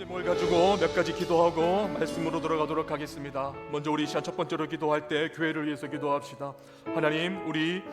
제목을 가지고 몇 가지 기도하고 말씀으로 들어가도록 하겠습니다. 먼저 우리 시간 첫 번째로 기도할 때 교회를 위해서 기도합시다. 하나님, 우리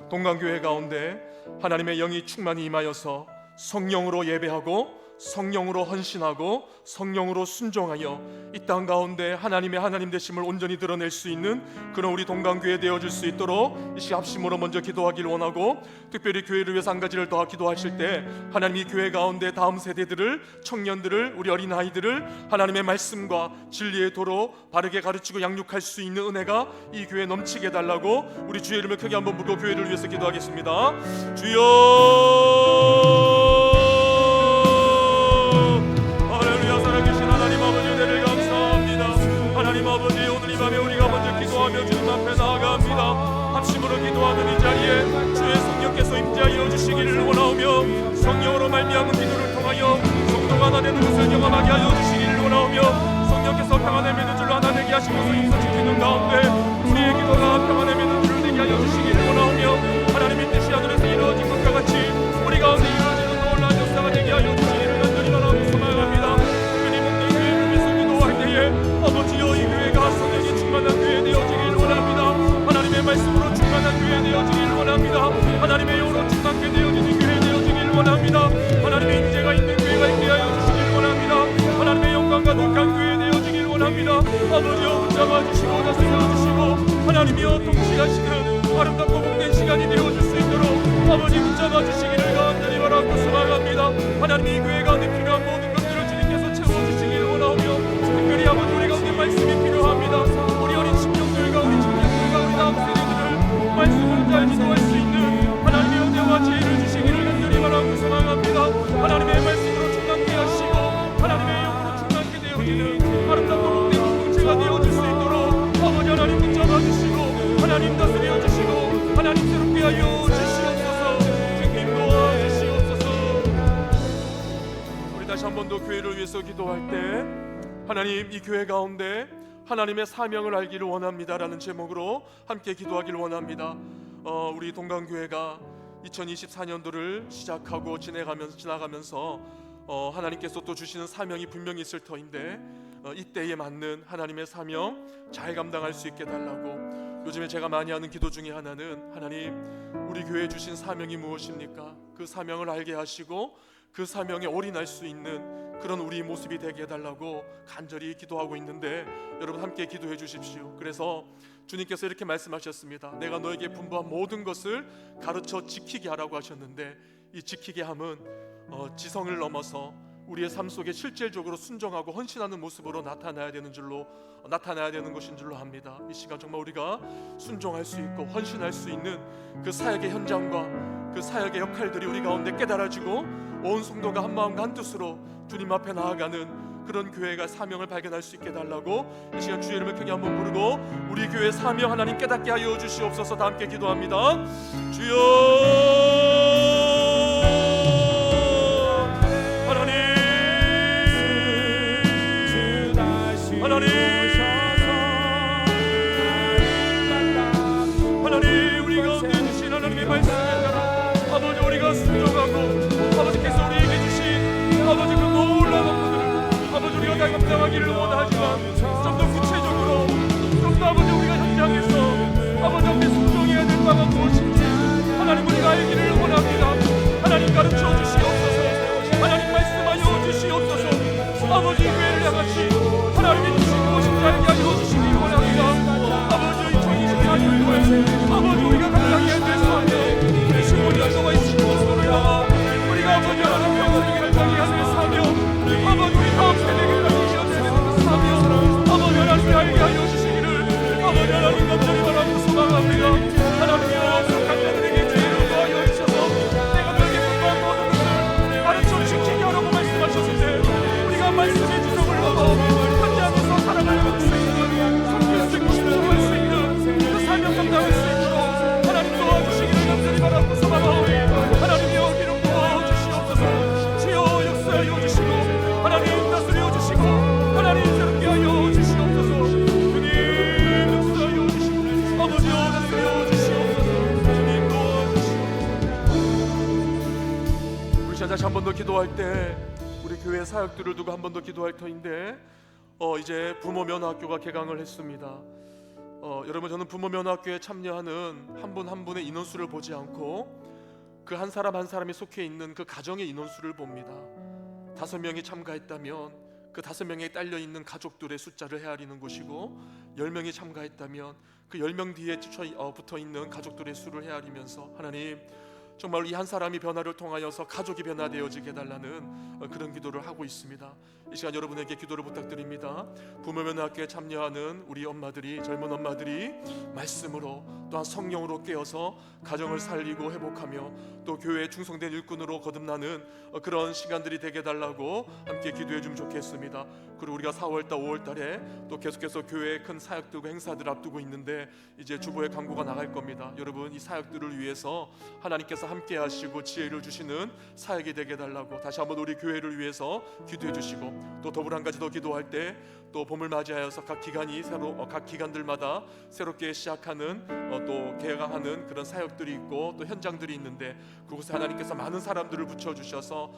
동강교회 가운데 하나님의 영이 충만히 임하여서 성령으로 예배하고 성령으로 헌신하고 성령으로 순종하여 이 땅 가운데 하나님 되심을 온전히 드러낼 수 있는 그런 우리 동강교회 되어줄 수 있도록 이 시간 합심으로 먼저 기도하기를 원하고, 특별히 교회를 위해서 한 가지를 더 기도하실 때 하나님이 교회 가운데 다음 세대들을, 청년들을, 우리 어린아이들을 하나님의 말씀과 진리의 도로 바르게 가르치고 양육할 수 있는 은혜가 이 교회에 넘치게 해달라고 우리 주의 이름을 크게 한번 부르고 교회를 위해서 기도하겠습니다. 주여, 하나님 아버지, 오늘 이 밤에 우리가 먼저 기도하며 주님 앞에 나아갑니다. 합심으로 기도하는 이 자리에 주의 성령께서 임재하여 주시기를 원하오며, 성령으로 말미암은 기도를 통하여 성도가 하나 되는 것을 경험하게 하여 주시기를 원하오며, 성령께서 평안의 메뉴줄로 하나 되게 하시면서 인사시키는 가운데 우리의 기도가 평안의 메뉴줄을 되게 하여 주시기를 원하오며, 하나님의 뜻이 하늘에서 이루어진 것과 같이 우리 가운데 이루어지는 놀라운 역사가 되게 하여 주시기를 간절히 바라고 소망합니다. 특별히 목동 교회를 위해서 기도할 때에 아버지여, 이 교회가 성령이 충만한 교회 되어지길 원합니다. 하나님의 말씀으로 충만한 교회 되어지길 원합니다. 하나님의 영으로 충만케 되어지는 교회 되어지길 원합니다. 하나님의 인재가 있는 교회가 있게 하여 주시길 원합니다. 하나님의 영광 가득한 교회 되어지길 원합니다. 아버지여, 붙잡아 주시고 다스려 주시고 하나님이여 통치하시는 아름답고 복된 시간이 되어줄 수 있도록 아버지 붙잡아 주시기를 간절히 바라고 소망합니다. 하나님, 이 교회 가운데 필요한 모든 것들을 주님께서 채워주시길 원하오며, 특별히 아버지 우리 가운데 말씀이 필요합니다. 우리 어린 친구들과 우리 청년들과 우리 다음 세대들을 말씀을 잘 지도할 수 있는 하나님의 은혜와 지혜를 주시기를 간절히 바라고 소망합니다. 하나님의 말씀으로 충만케 하시고 하나님의 영으로 충만케 되어지는 아름답고 복된 공동체가 되어질 수 있도록 아버지 하나님 붙잡아 주시고 하나님 다스려 주시고 하나님 새롭게 하여 주시옵소서. 주님 도와주시옵소서. 우리 다시 한 번 더 교회를 위해서 기도할 때, 하나님, 이 교회 가운데 하나님의 사명을 알기를 원합니다라는 제목으로 함께 기도하기를 원합니다. 우리 동강교회가 2024년도를 시작하고 지나가면서 하나님께서 또 주시는 사명이 분명히 있을 터인데, 이때에 맞는 하나님의 사명 잘 감당할 수 있게 달라고 요즘에 제가 많이 하는 기도 중에 하나는, 하나님, 우리 교회에 주신 사명이 무엇입니까? 그 사명을 알게 하시고 그 사명에 올인할 수 있는 그런 우리 모습이 되게 해달라고 간절히 기도하고 있는데, 여러분 함께 기도해 주십시오. 그래서 주님께서 이렇게 말씀하셨습니다. 내가 너에게 분부한 모든 것을 가르쳐 지키게 하라고 하셨는데, 이 지키게 함은 지성을 넘어서 우리의 삶 속에 실질적으로 순종하고 헌신하는 모습으로 나타나야 되는 것인 줄로 합니다. 이 시간 정말 우리가 순종할 수 있고 헌신할 수 있는 그 사역의 현장과 그 사역의 역할들이 우리 가운데 깨달아지고 온 성도가 한 마음과 한 뜻으로 주님 앞에 나아가는 그런 교회가 사명을 발견할 수 있게 달라고 이 시간 주의 이름을 크게 한번 부르고 우리 교회 사명 하나님 깨닫게 하여 주시옵소서. 다 함께 기도합니다. 주여, 하나님, 우리 가운데 주신 하나님의 말씀에 따라 아버지 우리가 순종하고 아버지께서 우리에게 주신 아버지 그 놀라운 것들을 아버지 우리가 다 감당하기를 원하지만, 좀 더 구체적으로 좀 더 아버지 우리가 현장에서 아버지 앞에 순종해야 될 바가 무엇인지 하나님 우리가 알기를 원합니다. 하나님 가르쳐 주시옵소서. 하나님 말씀하여 주시옵소서. 아버지 교회를 향하시 하나님이 주신 무엇인지 알게 하여 주시기 원합니다. 아버지 2024년도에 아버지 우리가 감당해야 될 사명, 우리 신부님과 이 친구들을 향하 우리가 아버지 하나님 영원히 감당해야 될 사명, 아버지 우리 다음 세대에게 이어져야 되는 사명, 아버지 하나님 알게 하여 주시기를 아버지 하나님 간절히 바라고 소망합니다. 하나님이여, 강자들에게 지혜를 더하여 주셔서 내가 너에게 분부한 모든 것을 가르쳐 지키게 하라고 말씀하셨는데, 우리가 말씀의 주석을 넘어 현장에서 살아가는 수 있는, 섬길 수 있고 순종할 수 있는 그 사명 감당할 수 있도록 하나님 도와주시기를 간절히 바라고 소망하오니, 하나님이여 기름 부어 주시옵소서. 주여 역사하여 주시고 하나님 다스려 주시고 하나님 새롭게 하여 주시옵소서. 주님 역사하여 주시고 아버지여 다스려 주시옵소서. 주님 도와주시옵소서. 우리 다시 한 번 더 기도할 때 우리 교회 사역들을 두고 한 번 더 기도할 터인데 이제 부모 면허학교가 개강을 했습니다. 여러분, 저는 부모 면허학교에 참여하는 한 분 한 분의 인원수를 보지 않고 그 한 사람 한 사람이 속해 있는 그 가정의 인원수를 봅니다. 5명이 참가했다면 그 5명에 딸려 있는 가족들의 숫자를 헤아리는 것이고, 10명이 참가했다면 그 10명 뒤에 붙어 있는 가족들의 수를 헤아리면서, 하나님, 정말 이 한 사람이 변화를 통하여서 가족이 변화되어지게 해달라는 그런 기도를 하고 있습니다. 이 시간 여러분에게 기도를 부탁드립니다. 부모 면허학교에 참여하는 우리 엄마들이, 젊은 엄마들이 말씀으로 또한 성령으로 깨어서 가정을 살리고 회복하며 또 교회에 충성된 일꾼으로 거듭나는 그런 시간들이 되게 해달라고 함께 기도해 주면 좋겠습니다. 그리고 우리가 4월달 5월달에 또 계속해서 교회에 큰 사역들과 행사들 앞두고 있는데 이제 주보의 광고가 나갈 겁니다. 여러분, 이 사역들을 위해서 하나님께서 함께 하시고 지혜를 주시는 사역이 되게 해달라고 다시 한번 우리 교회를 위해서 기도해 주시고, 또 더불어 한 가지 더 기도할 때 또 봄을 맞이하여서 각 기간들마다 새롭게 시작하는 또 개강하는 그런 사역들이 있고 또 현장들이 있는데, 그곳에 하나님께서 많은 사람들을 붙여주셔서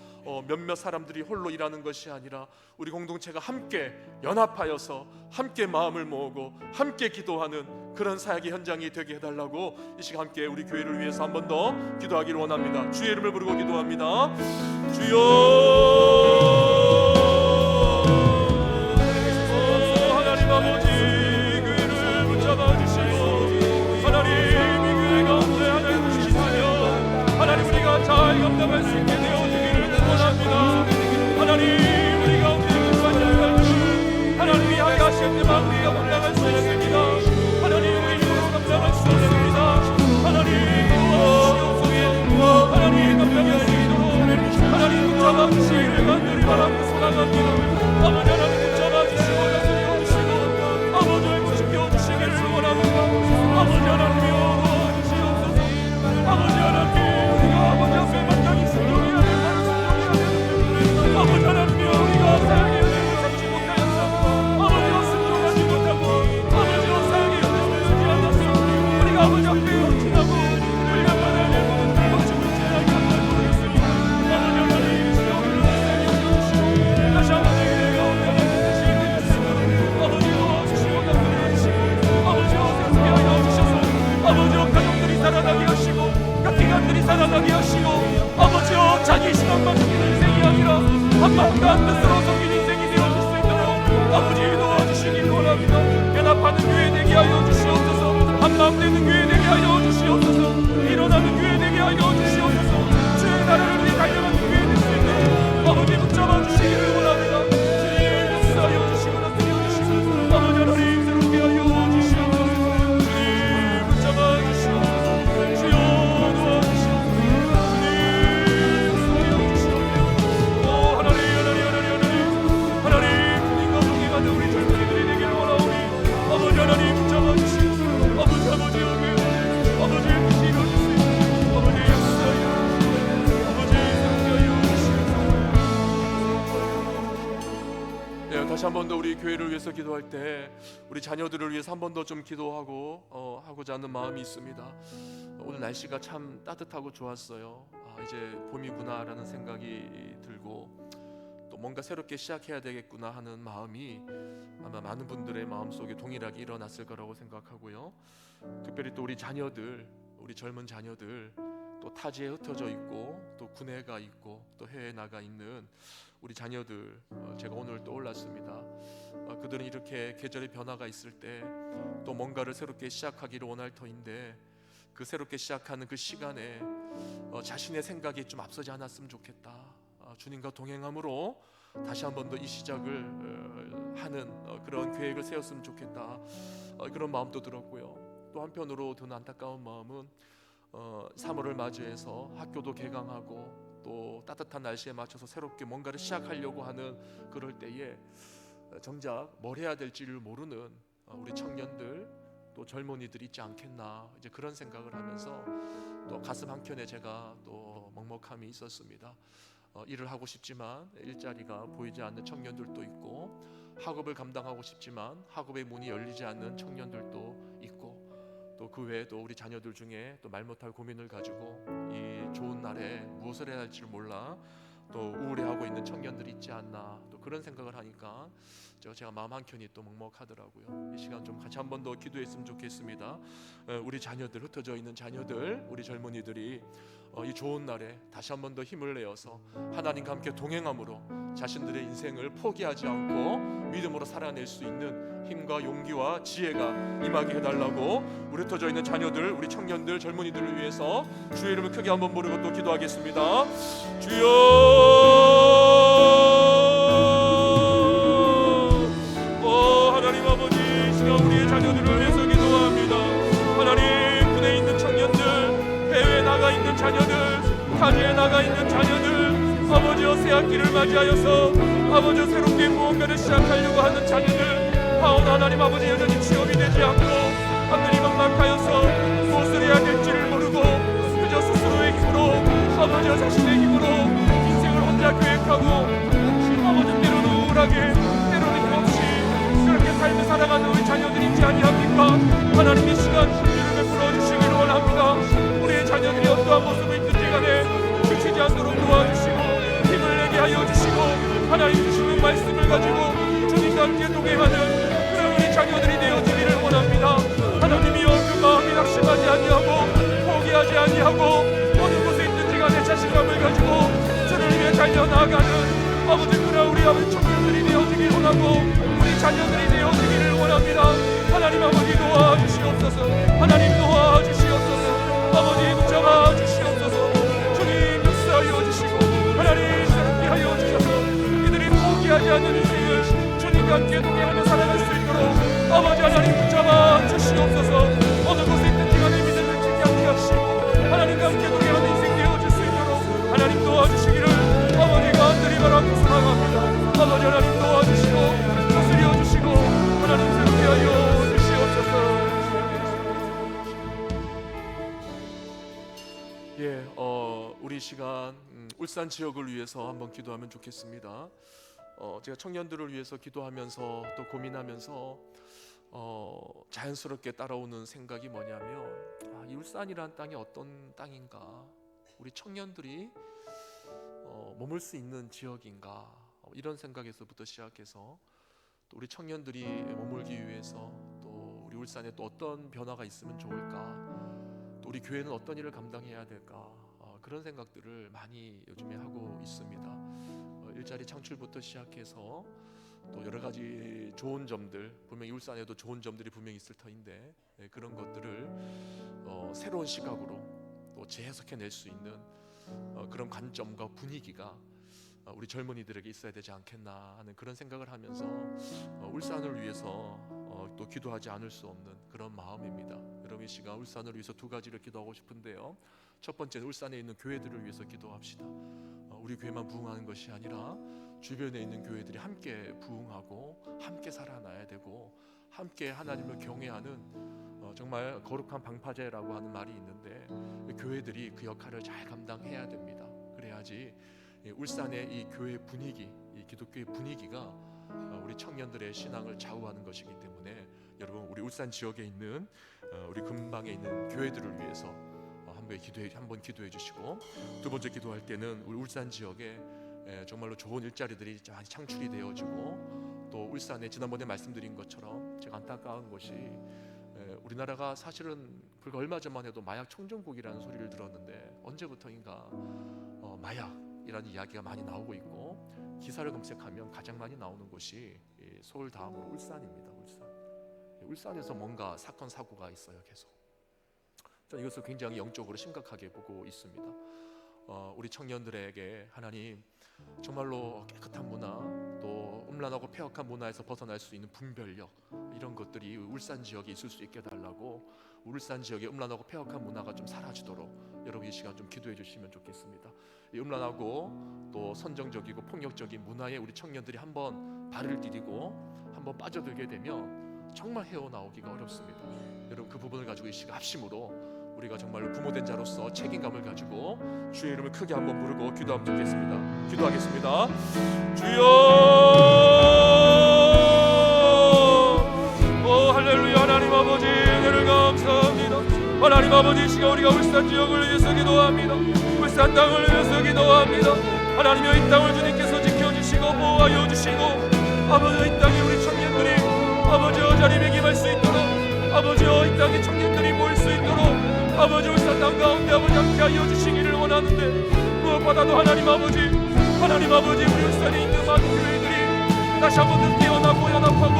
몇몇 사람들이 홀로 일하는 것이 아니라 우리 공동체가 함께 연합하여서 함께 마음을 모으고 함께 기도하는 그런 사역의 현장이 되게 해달라고 이 시간 함께 우리 교회를 위해서 한 번 더 기도하기를 원합니다. 주의 이름을 부르고 기도합니다. 주여, 하나님 아버지, 교회를 붙잡아 주시고 하나님, 이 교회 가운데 하나님 주시사며 하나님 우리가 잘 감당할 수 있게 되어주기를 원합니다. 하나님, 우리 가운데 기도하는 하나님이 하게 하시는 데만 우리가 감당할 수 있습니다. 하나님, 우리 힘으로 감당할 수 없습니다. 하나님, 하나님 감당할 수 있도록 하나님 붙잡아 주시기를 간절히 바라고 소망합니다. 아버지, 하나님 붙잡아 주시고 다스려 주시고 아버지 지켜 주시기를 원합니다. 아버지 하나님이여, 도와주시옵소서. 아버지 하나님, 우리가 아버지 앞에 마땅히 순종해야 될 바를 순종해야 됩니다. 아버지 하나님이여, 우리가 사랑의 은혜를 잡지 못하였사 아버지와 순종하지 못하고 아버지와 사랑의 은혜를 주지 않아서 우리가 아버지 앞에 헌신하고 우리가 받아야 될 부분들을 받지 못하게 한다고 그랬습니다. 아버지 하나님, 주여 우리를 살려주시고 다시 한번 내 가운데 하나님 다시 해주시고 아버지 도와주시고 감동해 주시고 아버지와 생생하게 하여 주셔서 아버지와 가족들이 살아나게 하시고 각 기관들이 살아나게 하시고 아버지와 자기 시간만 섬기는 인생이 아니라 한 마음과 한 뜻으로 섬기는 인생이 되어줄 수 있도록 아버지 도와주시길 원합니다. 연합하는 교회 되게 하여 주시옵소서. 한 마음 되는 교회 되게 하여 주시옵소서. 일어나는 교회 되게 하여 주시옵소서. 주의 나라를 위해 달려가는 교회 될 수 있도록 아버지 붙잡아 주시기를 원합니다. 주님 역사하여 주시고 나타내 주시고 아버지 하나님 새롭게 하여 주시옵소서. 주님 붙잡아 주시옵소서. 주여 도와주시옵소서. 주님 역사하여 주시옵소서. 하나님 주님과 동행하는 우리 젊은이들이 되기를 원하오니 아버지 하나님 붙잡아 주시고 아버지 여기 아버지의 뜻이 이루어질 수 있도록 아버지 역사하여 아버지 새롭게 하여 주시옵소서. 네, 다시 한 번 더 우리 교회를 위해서 기도할 때 우리 자녀들을 위해서 한 번 더 좀 기도하고 하고자 하는 마음이 있습니다. 오늘 날씨가 참 따뜻하고 좋았어요. 이제 봄이구나라는 생각이 들고 또 뭔가 새롭게 시작해야 되겠구나 하는 마음이 아마 많은 분들의 마음속에 동일하게 일어났을 거라고 생각하고요. 특별히 또 우리 자녀들, 우리 젊은 자녀들 또 타지에 흩어져 있고 또 군에가 있고 또 해외에 나가 있는 우리 자녀들 제가 오늘 떠올랐습니다. 그들은 이렇게 계절의 변화가 있을 때 또 뭔가를 새롭게 시작하기를 원할 터인데 그 새롭게 시작하는 그 시간에 자신의 생각이 좀 앞서지 않았으면 좋겠다. 주님과 동행함으로 다시 한 번 더 이 시작을 하는 그런 계획을 세웠으면 좋겠다. 그런 마음도 들었고요. 또 한편으로 드는 안타까운 마음은 3월을 맞이해서 학교도 개강하고 또 따뜻한 날씨에 맞춰서 새롭게 뭔가를 시작하려고 하는 그럴 때에 정작 뭘 해야 될지를 모르는 우리 청년들 또 젊은이들이 있지 않겠나, 이제 그런 생각을 하면서 또 가슴 한켠에 제가 또 먹먹함이 있었습니다. 일을 하고 싶지만 일자리가 보이지 않는 청년들도 있고, 학업을 감당하고 싶지만 학업의 문이 열리지 않는 청년들도 있고, 또 그 외에도 우리 자녀들 중에 또 말 못할 고민을 가지고 이 좋은 날에 무엇을 해야 할지 몰라 또 우울해하고 있는 청년들이 있지 않나, 또 그런 생각을 하니까 제가 마음 한켠이 또 먹먹하더라고요. 이 시간 좀 같이 한 번 더 기도했으면 좋겠습니다. 우리 자녀들, 흩어져 있는 자녀들, 우리 젊은이들이 이 좋은 날에 다시 한 번 더 힘을 내어서 하나님과 함께 동행함으로 자신들의 인생을 포기하지 않고 믿음으로 살아낼 수 있는 힘과 용기와 지혜가 임하게 해달라고, 우리 흩어져 있는 자녀들, 우리 청년들, 젊은이들을 위해서 주의 이름을 크게 한번 부르고 또 기도하겠습니다. 주여, 하나님 아버지, 시간 우리의 자녀들을 위해서 기도합니다. 하나님, 군에 있는 청년들, 해외에 나가 있는 자녀들, 타지에 나가 있는 자녀들, 아버지여 새학기를 맞이하여서 아버지여 새롭게 무언가를 시작하려고 하는 자녀들, 하오나 하나님 아버지 여전히 취업이 되지 않고 하늘이 막막하여서 무엇을 해야 될지를 모르고 그저 스스로의 힘으로, 아버지여 자신의 힘으로 인생을 혼자 계획하고 아버지 때로는 우울하게, 때로는 힘없이 그렇게 삶을 살아가는 우리 자녀들이 있지 아니합니까? 하나님, 이 시간 주님을 불러주시기를 원합니다. 우리의 자녀들이 어떠한 모습을 있든지 간에 지치지 않도록 도와주시고 힘을 내게 하여 주시고, 하나님 주시는 말씀을 가지고 주님과 함께 동행하는 그런 우리 자녀들이 되어지기를 원합니다. 하나님이여, 그 마음이 낙심하지 아니하고 포기하지 아니하고 어느 곳에 있든지 간에 자신감을 가지고 주를 위해 달려나가는 아버지, 그런 우리 아버지 청년들이 되어지기를 원하고 우리 자녀들이 되어지기를 원합니다. 하나님 아버지 도와주시옵소서. 하나님 도와주시옵소서. 아버지 붙잡아 주시옵소서. 주님 역사하여 주시고 하나님 새롭게 하여 주셔서 이들이 포기하지 않는 인생을 주님과 함께 동행하며 살아갈 수 있도록 아버지 하나님 붙잡아 주시옵소서. 어느 곳에 있든지 간에 믿음을 지게 함께 하시고 하나님과 함께 동행하는 인생 되어질 수 있도록 하나님 도와주시기를 아버지가 간절히 바라고 사랑합니다. 아버지 하나님 도와주시고 다스려 주시고 하나님 새롭게 하여 주시옵소서. 우리 시간 울산 지역을 위해서 한번 기도하면 좋겠습니다. 제가 청년들을 위해서 기도하면서 또 고민하면서 자연스럽게 따라오는 생각이 뭐냐면, 이 울산이란 땅이 어떤 땅인가, 우리 청년들이 머물 수 있는 지역인가, 이런 생각에서부터 시작해서 또 우리 청년들이 머물기 위해서 또 우리 울산에 또 어떤 변화가 있으면 좋을까, 또 우리 교회는 어떤 일을 감당해야 될까, 그런 생각들을 많이 요즘에 하고 있습니다. 일자리 창출부터 시작해서 또 여러 가지 좋은 점들, 분명히 울산에도 좋은 점들이 분명히 있을 터인데 그런 것들을 새로운 시각으로 또 재해석해낼 수 있는 그런 관점과 분위기가 우리 젊은이들에게 있어야 되지 않겠나 하는 그런 생각을 하면서 울산을 위해서 또 기도하지 않을 수 없는 그런 마음입니다. 여러분, 이 시간 울산을 위해서 두 가지를 기도하고 싶은데요. 첫 번째는 울산에 있는 교회들을 위해서 기도합시다. 우리 교회만 부흥하는 것이 아니라 주변에 있는 교회들이 함께 부흥하고 함께 살아나야 되고 함께 하나님을 경외하는 정말 거룩한 방파제라고 하는 말이 있는데 교회들이 그 역할을 잘 감당해야 됩니다. 그래야지 울산의 이 교회 분위기, 이 기독교의 분위기가 우리 청년들의 신앙을 좌우하는 것이기 때문에 여러분, 우리 울산 지역에 있는 우리 근방에 있는 교회들을 위해서 한번 기도해 주시고, 두 번째 기도할 때는 우리 울산 지역에 정말로 좋은 일자리들이 많이 창출이 되어지고, 또 울산에 지난번에 말씀드린 것처럼 제가 안타까운 것이 우리나라가 사실은 불과 얼마 전만 해도 마약 청정국이라는 소리를 들었는데 언제부터인가 마약이라는 이야기가 많이 나오고 있고, 기사를 검색하면 가장 많이 나오는 곳이 서울 다음으로 울산입니다. 울산에서 뭔가 사건 사고가 있어요. 계속. 저는 이것을 굉장히 영적으로 심각하게 보고 있습니다. 우리 청년들에게 하나님 정말로 깨끗한 문화, 또 음란하고 폐역한 문화에서 벗어날 수 있는 분별력, 이런 것들이 울산 지역에 있을 수 있게 달라고, 울산 지역의 음란하고 폐역한 문화가 좀 사라지도록 여러분 이 시간 좀 기도해 주시면 좋겠습니다. 이 음란하고 또 선정적이고 폭력적인 문화에 우리 청년들이 한번 발을 디디고 한번 빠져들게 되면 정말 헤어나오기가 어렵습니다. 여러분, 그 부분을 가지고 이 시간 합심으로 우리가 정말로 부모된 자로서 책임감을 가지고 주의 이름을 크게 한번 부르고 기도하면 좋겠습니다. 기도하겠습니다. 주여, 할렐루야. 하나님 아버지, 은혜를 감사합니다. 하나님 아버지, 시간 우리가 울산 지역을 위해서 기도합니다. 울산 땅을 위해서 기도합니다. 하나님이여 이 땅을 주님께서 지켜주시고 보호하여 주시고 아버지여 이 땅에 우리 청년들이 아버지여 자리 매김할 수 있도록 아버지여 이 땅에 청년들이 모일 수 있도록 아버지 울산 땅 가운데 아버지 함께하여 주시기를 원하는데 무엇보다도 하나님 아버지 우리 울산에 있는 많은 교회들이 다시 한번 더 깨어나고 연합하고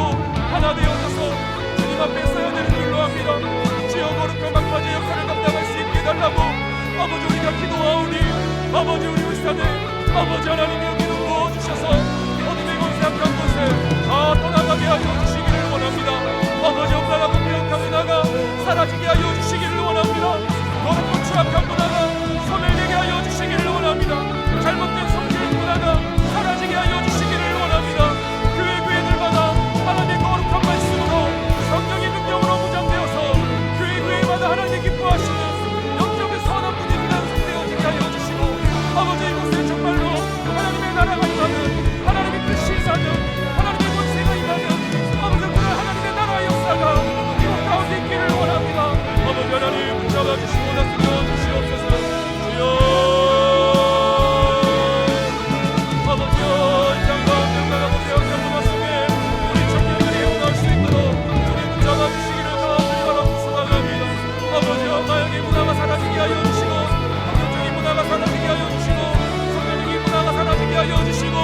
하나 되어져서 주님 앞에 서야 되는 줄로 합니다. 주여 거룩한 막바지 역할을 감당할 수 있게 해달라고 아버지 우리가 기도하오니 아버지 우리 울산에 아버지 하나님의 기도 부어주셔서 어둠의 권세악한 곳에 다 떠나가게 하여 주시기를 원합니다. 아버지 엄나라고 배역한 문화가 사라지게 하여 주시기를 원합니다. 거룩고 추악한 문화가 소멸되게 하여 주시기를 원합니다. 잘못된 성질 문화가 사라지게 하여 주시기를 원합니다. 교회들마다 하나님의 거룩한 말씀으로 성령의 능력으로 무장되어서 교회마다 하나님의 기뻐하시는 영적인 선한 분위기가 완성되어지게 하여 주시고 아버지 이곳에 정말로 하나님의 나라가 임하는 하나님의 뜻이 사는 하나님의 권세가 임하는 아버지 그런 하나님의 나라의 역사가 이곳 가운데 있기를 원합니다. 아버지 하나님 붙잡아 주시고 나서겨 주시옵소서. 주여 사라지게 하여 주시고 성경적인 문화가 사라지게 하여 주시고 성경적인 문화가 사라지게 하여 주시고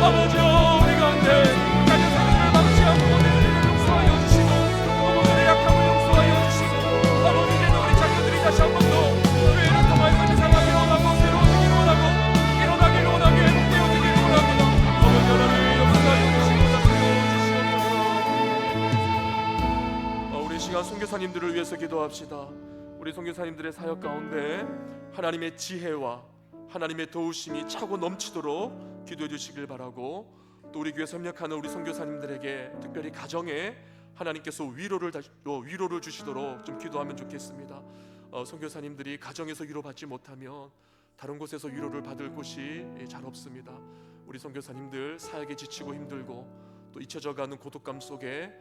아버지여 우리 가운데 자녀 생명을 막지 않고 모델을 용서하여 주시고 부모들의 약함을 용서하여 주시고 아버지 이제는 우리 자녀들이 다시 한 번 더 교회를 통하여 세상을 일어나고 새로워지기를 원하고 일어나기를 원하게 회복되어지기를 원합니다. 아버지 하나님 역사하여 주시고 다스려 주시옵소서. 우리 시간 선교사님들을 위해서 기도합시다. 우리 선교사님들의 사역 가운데 하나님의 지혜와 하나님의 도우심이 차고 넘치도록 기도해 주시길 바라고 또 우리 교회 협력하는 우리 선교사님들에게 특별히 가정에 하나님께서 위로를 주시도록 좀 기도하면 좋겠습니다. 선교사님들이 가정에서 위로받지 못하면 다른 곳에서 위로를 받을 곳이 잘 없습니다. 우리 선교사님들 사역에 지치고 힘들고 또 잊혀져가는 고독감 속에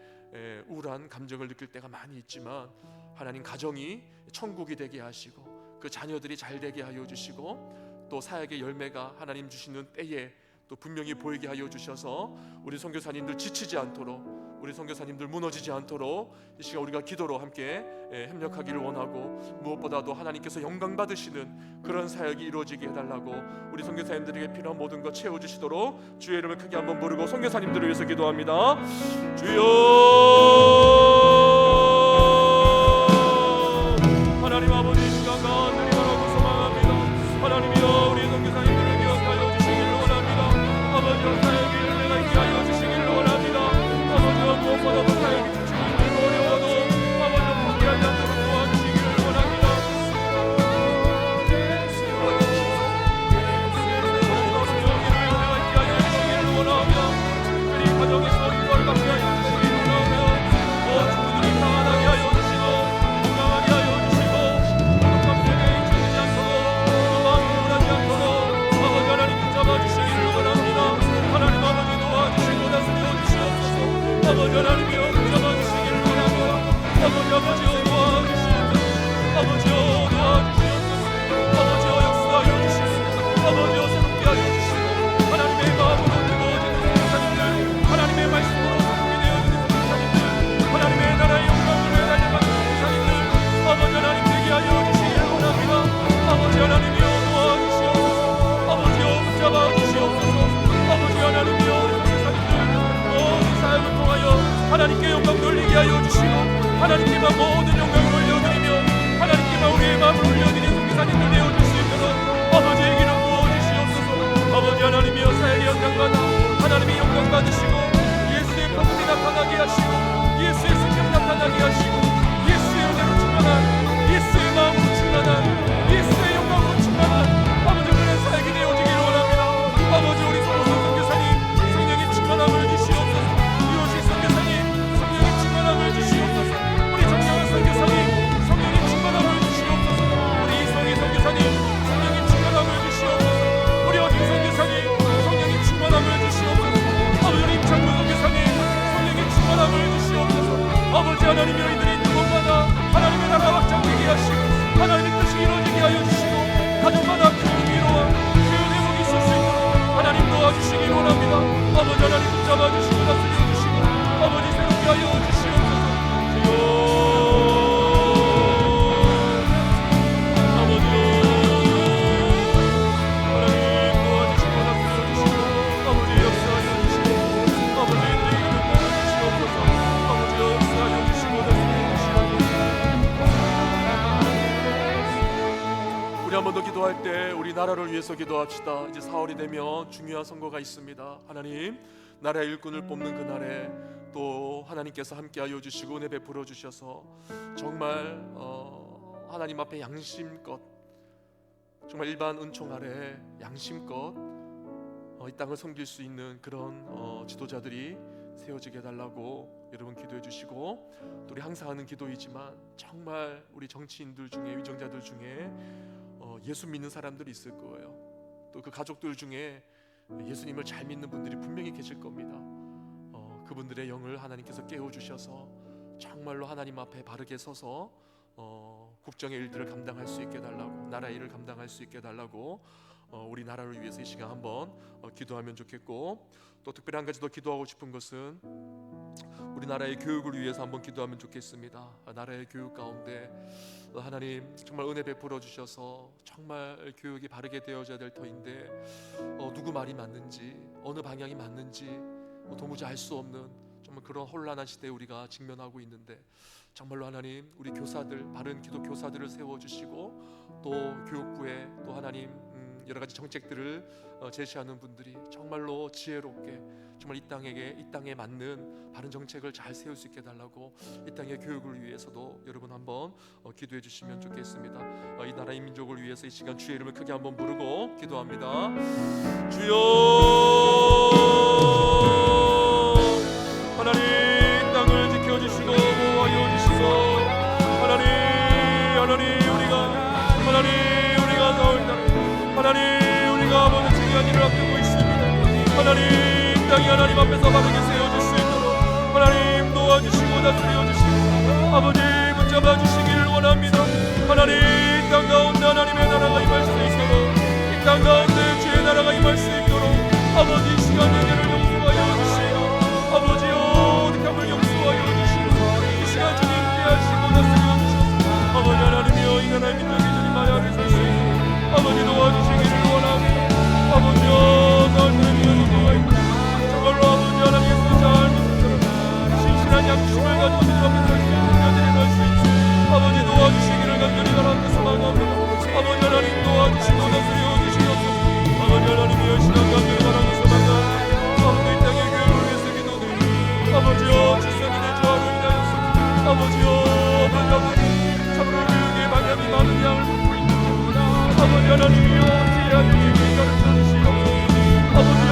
우울한 감정을 느낄 때가 많이 있지만 하나님 가정이 천국이 되게 하시고 그 자녀들이 잘 되게 하여 주시고 또 사역의 열매가 하나님 주시는 때에 또 분명히 보이게 하여 주셔서 우리 선교사님들 지치지 않도록 우리 선교사님들 무너지지 않도록 이 시간 우리가 기도로 함께 협력하기를 원하고 무엇보다도 하나님께서 영광 받으시는 그런 사역이 이루어지게 해달라고 우리 선교사님들에게 필요한 모든 것 채워주시도록 주의 이름을 크게 한번 부르고 선교사님들을 위해서 기도합니다. 주여 하나님 아버지 이 시간 간절히 바라고 소망합니다. 하나님이여 우리 선교사님들을 기억하여 주시기를 원합니다. 아버지여 사역의 열매가 있게 하여 주시기를 원합니다. 아버지여 무엇보다도 사역이 지치고 힘들고 어려워도 아버지여 포기하지 않도록 도와주시기를 원합니다. 성령의 열매가 있게 하여 주시기를 원하며 특별히 가정에서 위로를 받게 하여 주시기를 원하며 친구들이 평안하게 하여 주시고 건강하게 하여 주시고 고독감 때문에 잊혀지지 않도록 또 마음이 우울하지 않도록 아버지 하나님 붙잡아 주시기를 원합니다. 하나님 아버지 도와주시고 다스려 주시옵소서. 아버지 하나님이여 붙잡아 주시기를 원합니다. 아버지여 도와주시옵소서. 아버지여 도와주시옵소서. 아버지여 역사하여 주시고 아버지여 새롭게 하여 주시고 하나님의 마음으로 뜨거워지는 선교사님들 하나님의 말씀으로 성공이 되어지는 선교사님들 하나님의 나라의 영광을 달려가는 선교사님들 아버지 하나님 되게 하여 주시기를 원합니다. 아버지 하나님이여 도와주시옵소서. 아버지여 붙잡아 주시옵소서. 아버지 하나님이여 선교사님들 모든 사역을 통하여 하나님께 영광 돌리게 하여 주시고 하나님께만 모든 영광을 올려드리며 하나님께만 우리의 마음을 올려드리는 선교사님들 되어줄 수 있도록 아버지의 기름 부어주시옵소서. 아버지 하나님이여 사역의 영광받아 하나님의 영광 받으시고 예수의 법이 나타나게 하시고 예수의 생명 나타나게 하시고 예수의 은혜로 충만한 예수의 마음으로 충만한 예수의 영광으로 충만한 아버지 그런 사역이 되어지기를 원합니다. 아버지 우리 선교사님 성령의 충만함을 주시옵소서. 이웃이 선교사님 성령의 충만함을 주시옵소서. 우리 정상한 선교사님 성령의 충만함을 주시옵소서. 우리 이성희 선교사님 기도할 때 우리 나라를 위해서 기도합시다. 이제 4월이 되면 중요한 선거가 있습니다. 하나님, 나라의 일꾼을 뽑는 그날에 또 하나님께서 함께하여 주시고 은혜 베풀어 주셔서 정말 하나님 앞에 양심껏, 정말 일반 은총 아래 양심껏 이 땅을 섬길 수 있는 그런 지도자들이 세워지게 해달라고 여러분 기도해 주시고, 또 우리 항상 하는 기도이지만 정말 우리 정치인들 중에, 위정자들 중에 예수 믿는 사람들이 있을 거예요. 또 그 가족들 중에 예수님을 잘 믿는 분들이 분명히 계실 겁니다. 그분들의 영을 하나님께서 깨워주셔서 정말로 하나님 앞에 바르게 서서 국정의 일들을 감당할 수 있게 해달라고, 나라의 일을 감당할 수 있게 해달라고 우리 나라를 위해서 이 시간 한번 기도하면 좋겠고, 또 특별히 한 가지 더 기도하고 싶은 것은 우리나라의 교육을 위해서 한번 기도하면 좋겠습니다. 나라의 교육 가운데 하나님 정말 은혜 베풀어 주셔서 정말 교육이 바르게 되어져야 될 터인데 누구 말이 맞는지, 어느 방향이 맞는지 도무지 알 수 없는 정말 그런 혼란한 시대에 우리가 직면하고 있는데, 정말로 하나님 우리 교사들, 바른 기독 교사들을 세워주시고, 또 교육부에 또 하나님 여러 가지 정책들을 제시하는 분들이 정말로 지혜롭게 정말 이 땅에 맞는 바른 정책을 잘 세울 수 있게 해달라고, 이 땅의 교육을 위해서도 여러분 한번 기도해 주시면 좋겠습니다. 이 나라 이 민족을 위해서 이 시간 주의 이름을 크게 한번 부르고 기도합니다. 주여, 하나님 땅을 지켜주시고 보호하여 주시고, 하나님 우리가 나올 날, 하나님 우리가 모든 중요한 일을 앞두고 있습니다. 하나님 땅이 하나님 앞에서 바르게 세워질 수 있도록 하나님 도와주시고 다스려 주시고 아버지 붙잡아 주시기를 원합니다. 하나님 땅 가운데 하나님의 나라가 임할 수 있도록, 이 땅 가운데 주의 나라가 임할 수 있도록 아버지 이 시간 예배를 용서하여 주시고, 아버지여 어색함을 용서하여 주시고, 이 시간 주님 함께하시고 다스려 주시고, 아버지 하나님이여 이 나라의 민족이 주님 마야를 설 수 있도록 아버지 도와주시기를 원합니다. 아버지여 가운데 믿어주시고 있고, 정말로 아버지 하나님께서 잘 믿음처럼 신실한 양심을 가지고 주님 앞에 설 수 있는 자들이 설 수 있고, 아버지 도와주시기를 간절히 바라는 소망합니다. 아버지 하나님 도와주시고 다스려 주시옵소서. 아버지 하나님이여 시간 간절히 바라는 소망합니다. 아버지 이 땅의 교회를 위해서 기도드리고, 아버지여 출산이 되지 않으리하여서 아버지여 아버지 참으로 교육의 방향이 많은 양을 묻고 있는 아버지 하나님이여 지혜한 일을 가르쳐 주시옵소서. 아버지여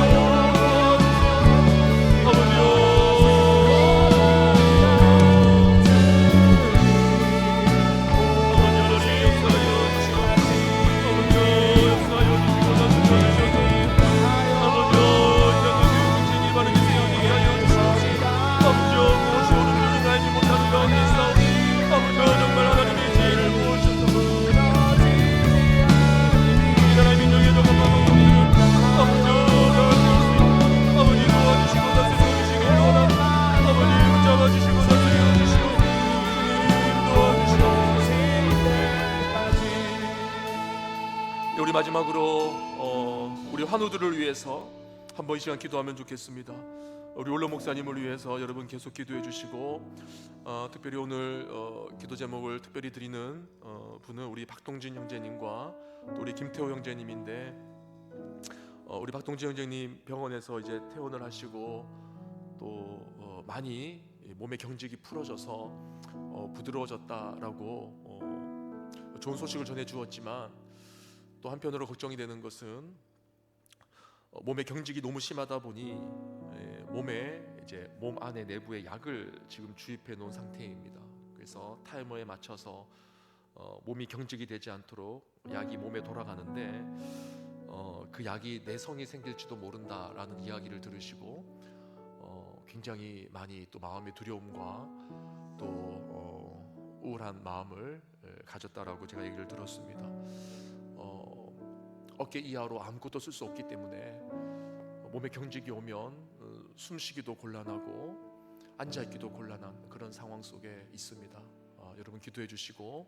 마지막으로 우리 환우들을 위해서 한번 이 시간 기도하면 좋겠습니다. 우리 올로 목사님을 위해서 여러분 계속 기도해 주시고, 특별히 오늘 기도 제목을 특별히 드리는 분은 우리 박동진 형제님과 또 우리 김태호 형제님인데, 우리 박동진 형제님 병원에서 이제 퇴원을 하시고 또 많이 몸의 경직이 풀어져서 부드러워졌다라고 좋은 소식을 전해 주었지만, 또 한편으로 걱정이 되는 것은 몸의 경직이 너무 심하다 보니 몸에 이제 몸 안에 내부에 약을 지금 주입해 놓은 상태입니다. 그래서 타이머에 맞춰서 몸이 경직이 되지 않도록 약이 몸에 돌아가는데, 그 약이 내성이 생길지도 모른다라는 이야기를 들으시고 굉장히 많이 또 마음의 두려움과 또 우울한 마음을 가졌다라고 제가 얘기를 들었습니다. 어깨 이하로 아무것도 쓸 수 없기 때문에 몸에 경직이 오면 숨쉬기도 곤란하고 앉아있기도 곤란한 그런 상황 속에 있습니다. 여러분 기도해 주시고,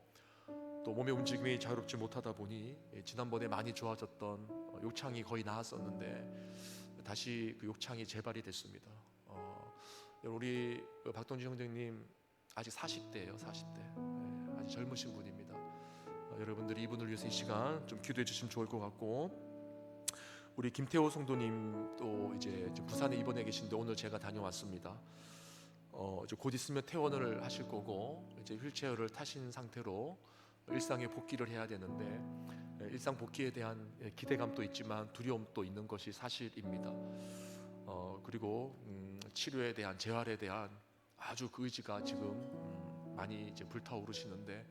또 몸의 움직임이 자유롭지 못하다 보니 지난번에 많이 좋아졌던 욕창이 거의 나았었는데 다시 그 욕창이 재발이 됐습니다. 우리 박동진 형제님 아직 40대예요. 40대 아직 젊으신 분입니다. 여러분들이 이분을 위해서 이 시간 좀 기도해 주시면 좋을 것 같고, 우리 김태호 성도님도 이제 부산에 입원해 계신데 오늘 제가 다녀왔습니다. 이제 곧 있으면 퇴원을 하실 거고 이제 휠체어를 타신 상태로 일상에 복귀를 해야 되는데, 일상 복귀에 대한 기대감도 있지만 두려움도 있는 것이 사실입니다. 그리고 치료에 대한, 재활에 대한 아주 그 의지가 지금 많이 이제 불타오르시는데,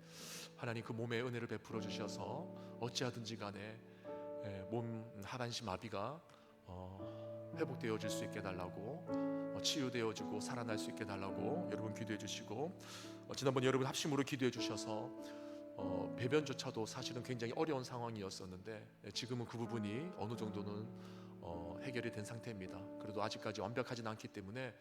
하나님 그 몸에 은혜를 베풀어 주셔서 어찌하든지 간에 몸 하반신 마비가 회복되어질 수 있게 달라고, 치유되어지고 살아날 수 있게 달라고 여러분 기도해 주시고, 지난번 여러분 합심으로 기도해 주셔서 배변조차도 사실은 굉장히 어려운 상황이었었는데 지금은 그 부분이 어느 정도는 해결이 된 상태입니다. 그래도 아직까지 완벽하진 않기 때문에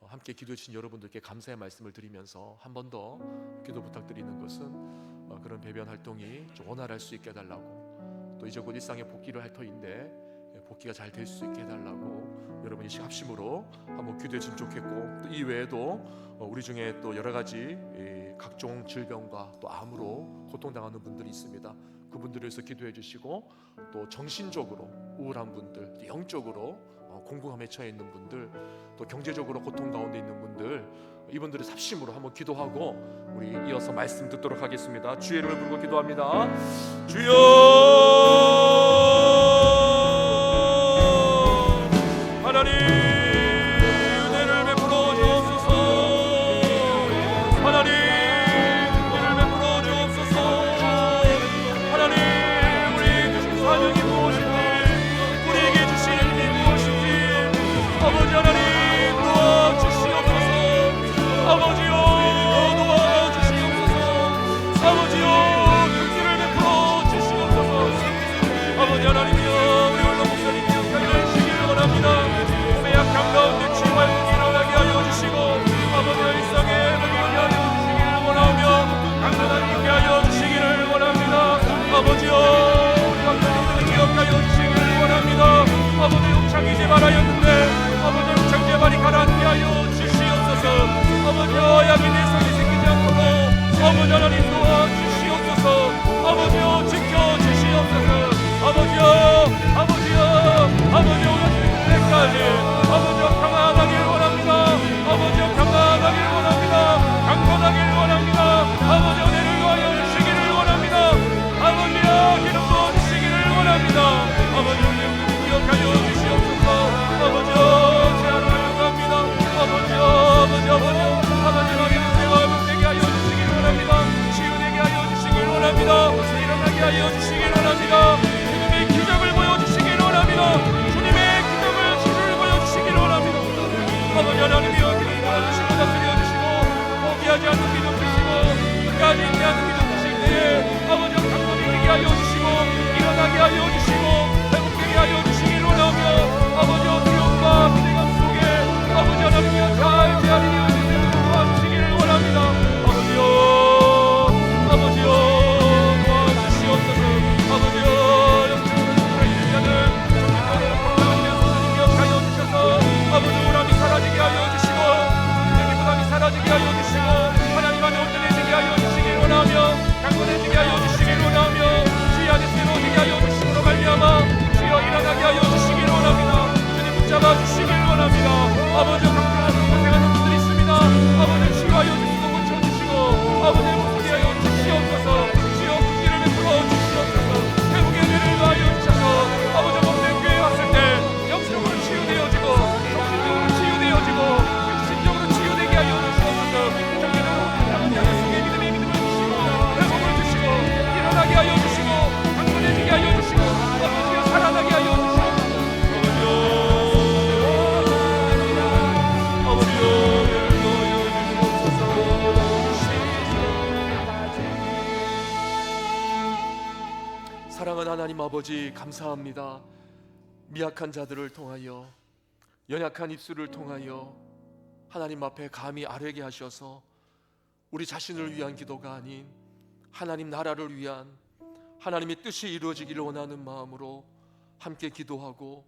함께 기도해 주신 여러분들께 감사의 말씀을 드리면서 한 번 더 기도 부탁드리는 것은 그런 배변 활동이 좀 원활할 수 있게 해달라고, 또 이제 곧 일상에 복귀를 할 터인데 복귀가 잘 될 수 있게 해달라고 여러분이 합심으로 한번 기도해 주면 좋겠고, 또 이 외에도 우리 중에 또 여러 가지 각종 질병과 또 암으로 고통당하는 분들이 있습니다. 그분들을 위해서 기도해 주시고, 또 정신적으로 우울한 분들, 영적으로 공공함에 처해 있는 분들, 또 경제적으로 고통 가운데 있는 분들, 이분들을 삽심으로 한번 기도하고 우리 이어서 말씀 듣도록 하겠습니다. 주의 이름을 부르고 기도합니다. 주여, 하나님 은혜를 베풀어 주옵소서. 하나님 은혜를 베풀어 주옵소서. 하나님 우리에게 주신 사명이 무엇인지, 우리에게 주신 힘이 무엇인지 아버지 하나님 도와주시옵소서. 아버지여 도와주시옵소서. 아버지여 긍휼을 베풀어 주시옵소서. 아버지 하나님이여 우리 홀로 목사님 기억하여 주시기를 원합니다. 약한 가운데 치유활동이 일어나게 하여 주시고, 아버지의 일상에 회복하게 하여 주시기를 원하며 강건하게 있게 하여 주시기를 원합니다. 아버지여 우리 강건하게 기억하여 주시기를 원합니다. 아버지 욕창이 재발하였는데 아버지 욕창 재발이 가라앉게 하여 주시옵소서. 아버지여 약이 내 속에 생기지 않도록 아버지 하나님 도와주시옵소서. 아버지여 지켜주시옵소서. 아버지여 오늘 아버지여 평안하길 원합니다. 아버지여 평안하길 원합니다. 강건하길 원합니다. 아버지여 은혜를 더하여 주시기를 원합니다. 아버지여 기름 부어 주시기를 원합니다. 아버지여 기억하여 주시옵소서. 아버지여 제안을 요구합니다. 아버지여 마귀의 은혜가 회복되게 하여 주시기를 원합니다. 치유되게 하여 주시기를 원합니다. 일어나게 하여 주시기를 원합니다. 주님의 기적을 보여주시기를 원합니다. 아버지 하나님이여 기름 부어주시고 다스려주시고 포기하지 않는 믿음 주시고 끝까지 인내하는 믿음 주실 때에 아버지여 강건히 되게 하여 주시고 일어나게 하여 주시고 회복되게 하여 주시기를 원하며, 아버지여 두려움과 기대감 속에 아버지 하나님이여 잘 제하리니 도와주시기를 원합니다. 아버지여 도와주시옵소서. 아버지여 영적으로 있는 자는 정신적으로 건강한 내 선생님 기억하여 주셔서 아버지 우람이 사라지게 하여 주시고, 여기 부담이 사라지게 하여 주시고, 하나님 안에 온전해지게 하여 주시길 원하며 강건해지게 하여 주시길 원하며 주의 안에 새로워지게 하여 주시므로 말미암아 주여 일어나게 하여 주시길 원합니다. 주님 붙잡아 주시길 원합니다. 아버지 강건하고 고생하는 분들이 있습니다. 아버지 치유하여 주시고 고쳐주시고 아버지 목소리 하여 주시옵소서. 주여 긍휼을 베풀어 주시옵소서. 회복의 은혜를 더하여 주셔서 아버지 몸된 교회에 왔을 때 영적으로 치유되어지고 정신적으로 치유되어지고 육신적으로 치유되게 하여 주시옵소서. 정신으로 하나님 속에 믿음의 믿음을 주시고 회복을 주시고 일어나게 하여 주시고 강건해지게 하여 주시고 아버지여 살아나게 하여 주시고 사랑하는 하나님 아버지 감사합니다. 미약한 자들을 통하여 연약한 입술을 통하여 하나님 앞에 감히 아뢰게 하셔서 우리 자신을 위한 기도가 아닌 하나님 나라를 위한 하나님의 뜻이 이루어지기를 원하는 마음으로 함께 기도하고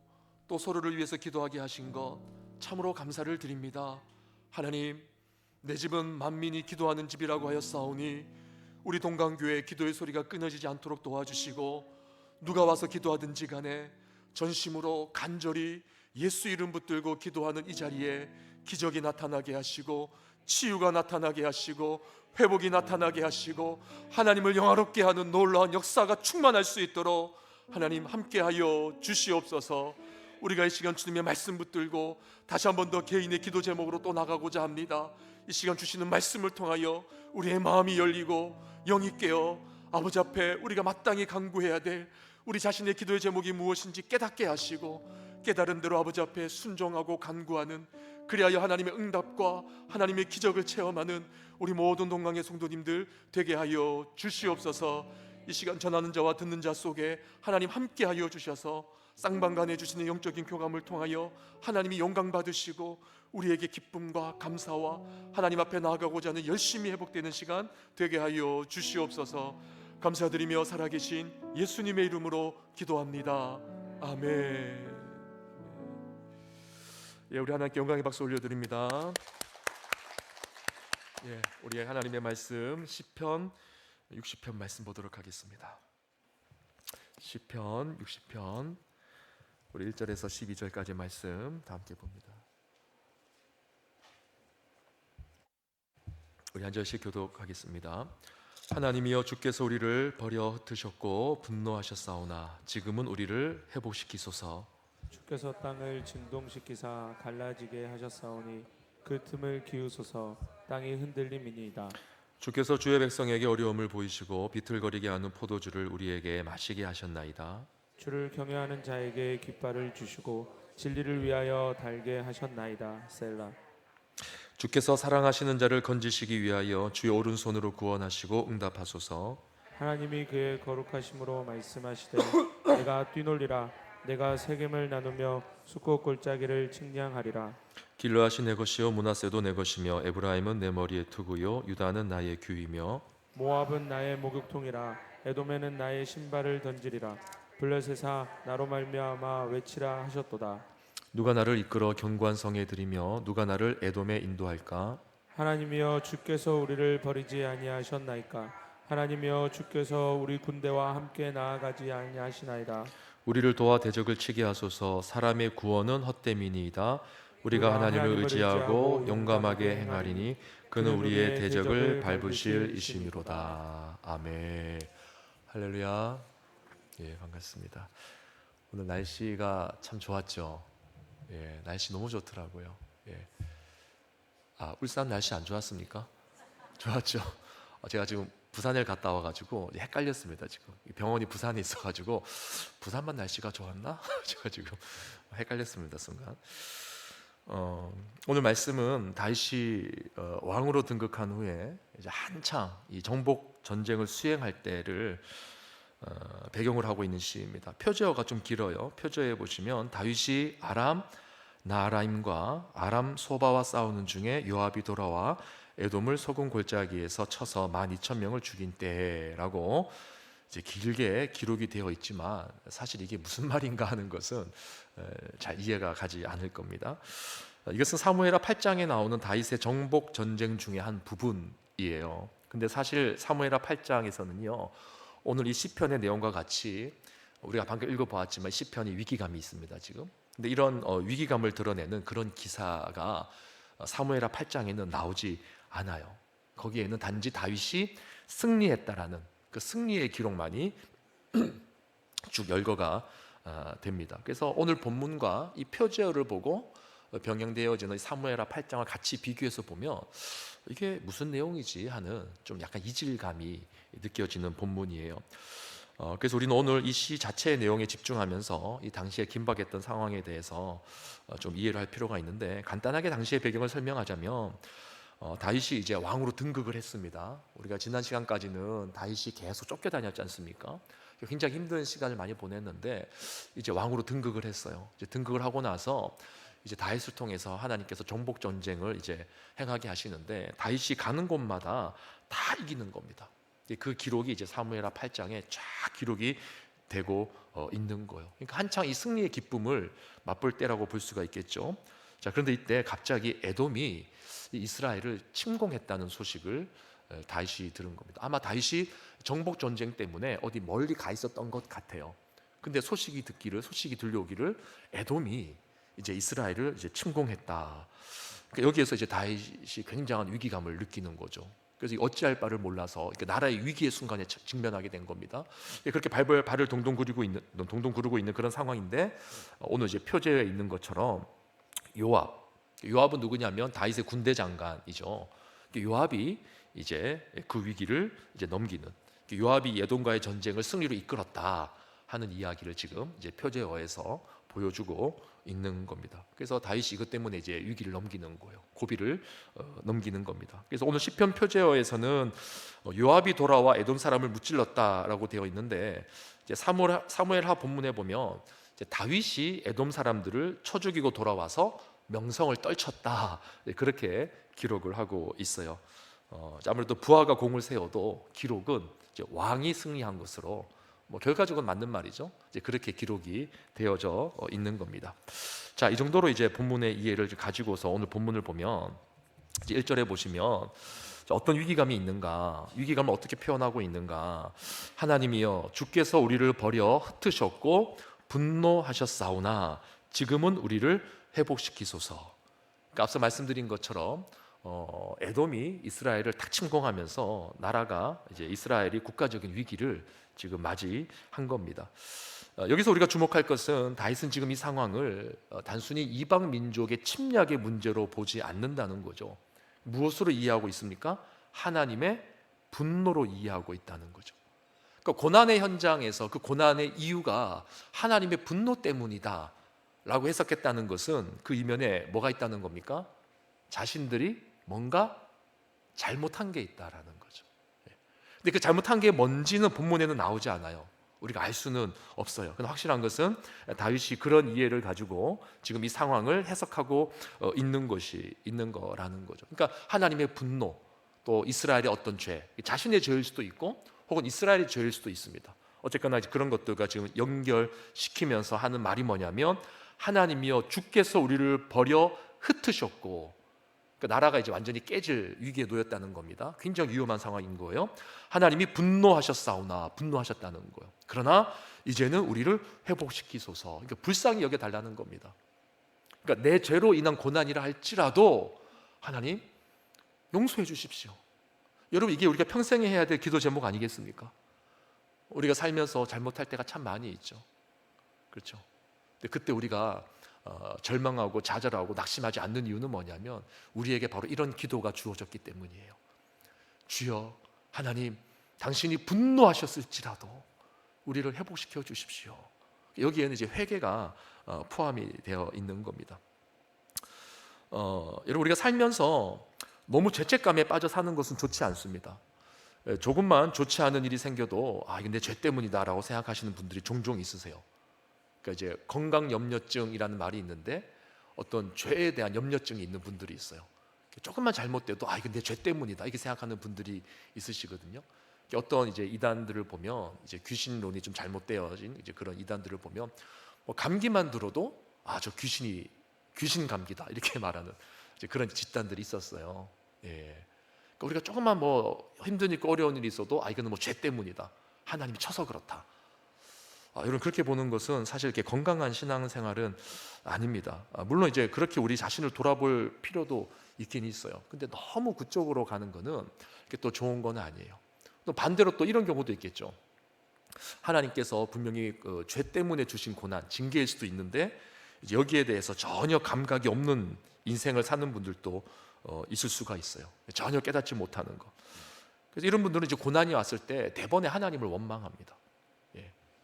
또 서로를 위해서 기도하게 하신 것 참으로 감사를 드립니다. 하나님, 내 집은 만민이 기도하는 집이라고 하였사오니 우리 동강교회 기도의 소리가 끊어지지 않도록 도와주시고, 누가 와서 기도하든지 간에 전심으로 간절히 예수 이름 붙들고 기도하는 이 자리에 기적이 나타나게 하시고, 치유가 나타나게 하시고, 회복이 나타나게 하시고, 하나님을 영화롭게 하는 놀라운 역사가 충만할 수 있도록 하나님 함께하여 주시옵소서. 우리가 이 시간 주님의 말씀 붙들고 다시 한 번 더 개인의 기도 제목으로 또 나가고자 합니다. 이 시간 주시는 말씀을 통하여 우리의 마음이 열리고 영이 깨어 아버지 앞에 우리가 마땅히 간구해야 될 우리 자신의 기도의 제목이 무엇인지 깨닫게 하시고, 깨달은 대로 아버지 앞에 순종하고 간구하는, 그리하여 하나님의 응답과 하나님의 기적을 체험하는 우리 모든 동강의 성도님들 되게 하여 주시옵소서. 이 시간 전하는 자와 듣는 자 속에 하나님 함께하여 주셔서 쌍방간에 주시는 영적인 교감을 통하여 하나님이 영광 받으시고 우리에게 기쁨과 감사와 하나님 앞에 나아가고자 하는 열심히 회복되는 시간 되게 하여 주시옵소서. 감사드리며 살아계신 예수님의 이름으로 기도합니다. 아멘. 예, 우리 하나님께 영광의 박수 올려드립니다. 예, 우리 하나님의 말씀 시편 60편 말씀 보도록 하겠습니다. 시편 60편 우리 1절에서 12절까지 말씀 다 함께 봅니다. 우리 한 절씩 교독하겠습니다. 하나님이여, 주께서 우리를 버려 흩으셨고 분노하셨사오나 지금은 우리를 회복시키소서. 주께서 땅을 진동시키사 갈라지게 하셨사오니 그 틈을 기우소서. 땅이 흔들림이니이다. 주께서 주의 백성에게 어려움을 보이시고 비틀거리게 하는 포도주를 우리에게 마시게 하셨나이다. 주를 경외하는 자에게 깃발을 주시고 진리를 위하여 달게 하셨나이다. 셀라. 주께서 사랑하시는 자를 건지시기 위하여 주의 오른손으로 구원하시고 응답하소서. 하나님이 그의 거룩하심으로 말씀하시되 내가 뛰놀리라. 내가 세겜을 나누며 숫꽃 골짜기를 측량하리라. 길르앗이 내 것이요 므낫세도 내 것이며 에브라임은 내 머리의 투구요 유다는 나의 규이며 모압은 나의 목욕통이라. 에돔에는 나의 신발을 던지리라. 블레셋아 나로 말미암아 외치라 하셨도다. 누가 나를 이끌어 견고한 성에 들이며 누가 나를 에돔에 인도할까? 하나님이여, 주께서 우리를 버리지 아니하셨나이까? 하나님이여, 주께서 우리 군대와 함께 나아가지 아니하시나이다. 우리를 도와 대적을 치게 하소서. 사람의 구원은 헛됨이니이다. 우리가 하나님을 의지하고 용감하게 행하리니 그는 우리의 대적을 밟으실 이심이로다. 아멘. 할렐루야. 예, 반갑습니다. 오늘 날씨가 참 좋았죠. 예, 날씨 너무 좋더라고요. 예. 아, 울산 날씨 안 좋았습니까? 좋았죠. 제가 지금 부산을 갔다 와가지고 헷갈렸습니다. 지금 병원이 부산에 있어가지고 부산만 날씨가 좋았나? 제가 지금 헷갈렸습니다, 순간. 오늘 말씀은 다윗이 왕으로 등극한 후에 이제 한창 이 정복 전쟁을 수행할 때를 배경으로 하고 있는 시입니다. 표제어가 좀 길어요. 표제어에 보시면 다윗이 아람 나아라임과 아람 소바와 싸우는 중에 요압이 돌아와 에돔을 소금 골짜기에서 쳐서 12,000명을 죽인 때라고 이제 길게 기록이 되어 있지만 사실 이게 무슨 말인가 하는 것은 잘 이해가 가지 않을 겁니다. 이것은 사무엘하 8장에 나오는 다윗의 정복 전쟁 중에 한 부분이에요. 근데 사실 사무엘하 8장에서는요, 오늘 이 시편의 내용과 같이 우리가 방금 읽어보았지만 시편이 위기감이 있습니다. 지금. 근데 이런 위기감을 드러내는 그런 기사가 사무엘하 8장에는 나오지 않아요. 거기에는 단지 다윗이 승리했다라는 그 승리의 기록만이 쭉 열거가 됩니다. 그래서 오늘 본문과 이 표제어를 보고 병행되어지는 사무엘하 8장을 같이 비교해서 보면 이게 무슨 내용이지 하는 좀 약간 이질감이 느껴지는 본문이에요. 그래서 우리는 오늘 이 시 자체의 내용에 집중하면서 이 당시에 긴박했던 상황에 대해서 좀 이해를 할 필요가 있는데, 간단하게 당시의 배경을 설명하자면 다윗이 이제 왕으로 등극을 했습니다. 우리가 지난 시간까지는 다윗이 계속 쫓겨다녔지 않습니까? 굉장히 힘든 시간을 많이 보냈는데 이제 왕으로 등극을 했어요. 이제 등극을 하고 나서 이제 다윗을 통해서 하나님께서 정복 전쟁을 이제 행하게 하시는데 다윗이 가는 곳마다 다 이기는 겁니다. 그 기록이 이제 사무엘하 8장에 쫙 기록이 되고 있는 거예요. 그러니까 한창 이 승리의 기쁨을 맛볼 때라고 볼 수가 있겠죠. 자, 그런데 이때 갑자기 에돔이 이스라엘을 침공했다는 소식을 다윗이 들은 겁니다. 아마 다윗이 정복 전쟁 때문에 어디 멀리 가 있었던 것 같아요. 근데 소식이 들려오기를 에돔이 이제 이스라엘을 이제 침공했다. 그러니까 여기에서 이제 다윗이 굉장한 위기감을 느끼는 거죠. 그래서 어찌할 바를 몰라서 나라의 위기의 순간에 직면하게 된 겁니다. 그렇게 발을 동동 구르고 있는 그런 상황인데, 오늘 이제 표제에 있는 것처럼 요압은 누구냐면 다윗의 군대 장관이죠. 요압이 이제 그 위기를 이제 넘기는, 요압이 에돔과의 전쟁을 승리로 이끌었다 하는 이야기를 지금 이제 표제어에서 보여주고 있는 겁니다. 그래서 다윗이 이것 때문에 이제 위기를 넘기는 거예요. 고비를 넘기는 겁니다. 그래서 오늘 시편 표제어에서는 요압이 돌아와 에돔 사람을 무찔렀다라고 되어 있는데, 이제 사무엘하 본문에 보면 이제 다윗이 에돔 사람들을 쳐 죽이고 돌아와서 명성을 떨쳤다, 그렇게 기록을 하고 있어요. 아무래도 부하가 공을 세워도 기록은 이제 왕이 승리한 것으로 결과적으로 맞는 말이죠. 이제 그렇게 기록이 되어져 있는 겁니다. 자, 이 정도로 이제 본문의 이해를 가지고서 오늘 본문을 보면 이제 1절에 보시면 어떤 위기감이 있는가, 위기감을 어떻게 표현하고 있는가. 하나님이여 주께서 우리를 버려 흩으셨고 분노하셨사오나 지금은 우리를 회복시키소서. 그러니까 앞서 말씀드린 것처럼 에돔이 이스라엘을 탁 침공하면서 나라가 이제 이스라엘이 국가적인 위기를 지금 맞이한 겁니다. 여기서 우리가 주목할 것은 다윗은 지금 이 상황을 단순히 이방 민족의 침략의 문제로 보지 않는다는 거죠. 무엇으로 이해하고 있습니까? 하나님의 분노로 이해하고 있다는 거죠. 그러니까 고난의 현장에서 그 고난의 이유가 하나님의 분노 때문이다 라고 해석했다는 것은 그 이면에 뭐가 있다는 겁니까? 자신들이 뭔가 잘못한 게 있다라는 거죠. 근데 그 잘못한 게 뭔지는 본문에는 나오지 않아요. 우리가 알 수는 없어요. 그러나 확실한 것은 다윗이 그런 이해를 가지고 지금 이 상황을 해석하고 있는 거라는 거죠. 그러니까 하나님의 분노, 또 이스라엘의 어떤 죄, 자신의 죄일 수도 있고 혹은 이스라엘의 죄일 수도 있습니다. 어쨌거나 그런 것들과 지금 연결시키면서 하는 말이 뭐냐면, 하나님이여 주께서 우리를 버려 흩으셨고, 그러니까 나라가 이제 완전히 깨질 위기에 놓였다는 겁니다. 굉장히 위험한 상황인 거예요. 하나님이 분노하셨사오나, 분노하셨다는 거예요. 그러나 이제는 우리를 회복시키소서. 그러니까 불쌍히 여겨달라는 겁니다. 그러니까 내 죄로 인한 고난이라 할지라도 하나님 용서해 주십시오. 여러분, 이게 우리가 평생에 해야 될 기도 제목 아니겠습니까? 우리가 살면서 잘못할 때가 참 많이 있죠. 그렇죠? 근데 그때 우리가 절망하고 좌절하고 낙심하지 않는 이유는 뭐냐면, 우리에게 바로 이런 기도가 주어졌기 때문이에요. 주여, 하나님 당신이 분노하셨을지라도 우리를 회복시켜 주십시오. 여기에는 이제 회개가 포함이 되어 있는 겁니다. 여러분, 우리가 살면서 너무 죄책감에 빠져 사는 것은 좋지 않습니다. 조금만 좋지 않은 일이 생겨도 이건 내 죄 때문이다라고 생각하시는 분들이 종종 있으세요. 그러니까 이제 건강염려증이라는 말이 있는데, 어떤 죄에 대한 염려증이 있는 분들이 있어요. 조금만 잘못돼도 이건 내 죄 때문이다 이렇게 생각하는 분들이 있으시거든요. 어떤 이제 이단들을 보면, 이제 귀신론이 좀 잘못되어진 이제 그런 이단들을 보면 감기만 들어도 저 귀신 감기다 이렇게 말하는 이제 그런 집단들이 있었어요. 그러니까 우리가 조금만 힘든 일, 어려운 일이 있어도 이거는 죄 때문이다, 하나님이 쳐서 그렇다. 여러분, 그렇게 보는 것은 사실 이렇게 건강한 신앙생활은 아닙니다. 물론 이제 그렇게 우리 자신을 돌아볼 필요도 있긴 있어요. 근데 너무 그쪽으로 가는 거는 또 좋은 건 아니에요. 또 반대로 또 이런 경우도 있겠죠. 하나님께서 분명히 죄 때문에 주신 고난, 징계일 수도 있는데 이제 여기에 대해서 전혀 감각이 없는 인생을 사는 분들도 있을 수가 있어요. 전혀 깨닫지 못하는 거. 그래서 이런 분들은 이제 고난이 왔을 때 대번에 하나님을 원망합니다.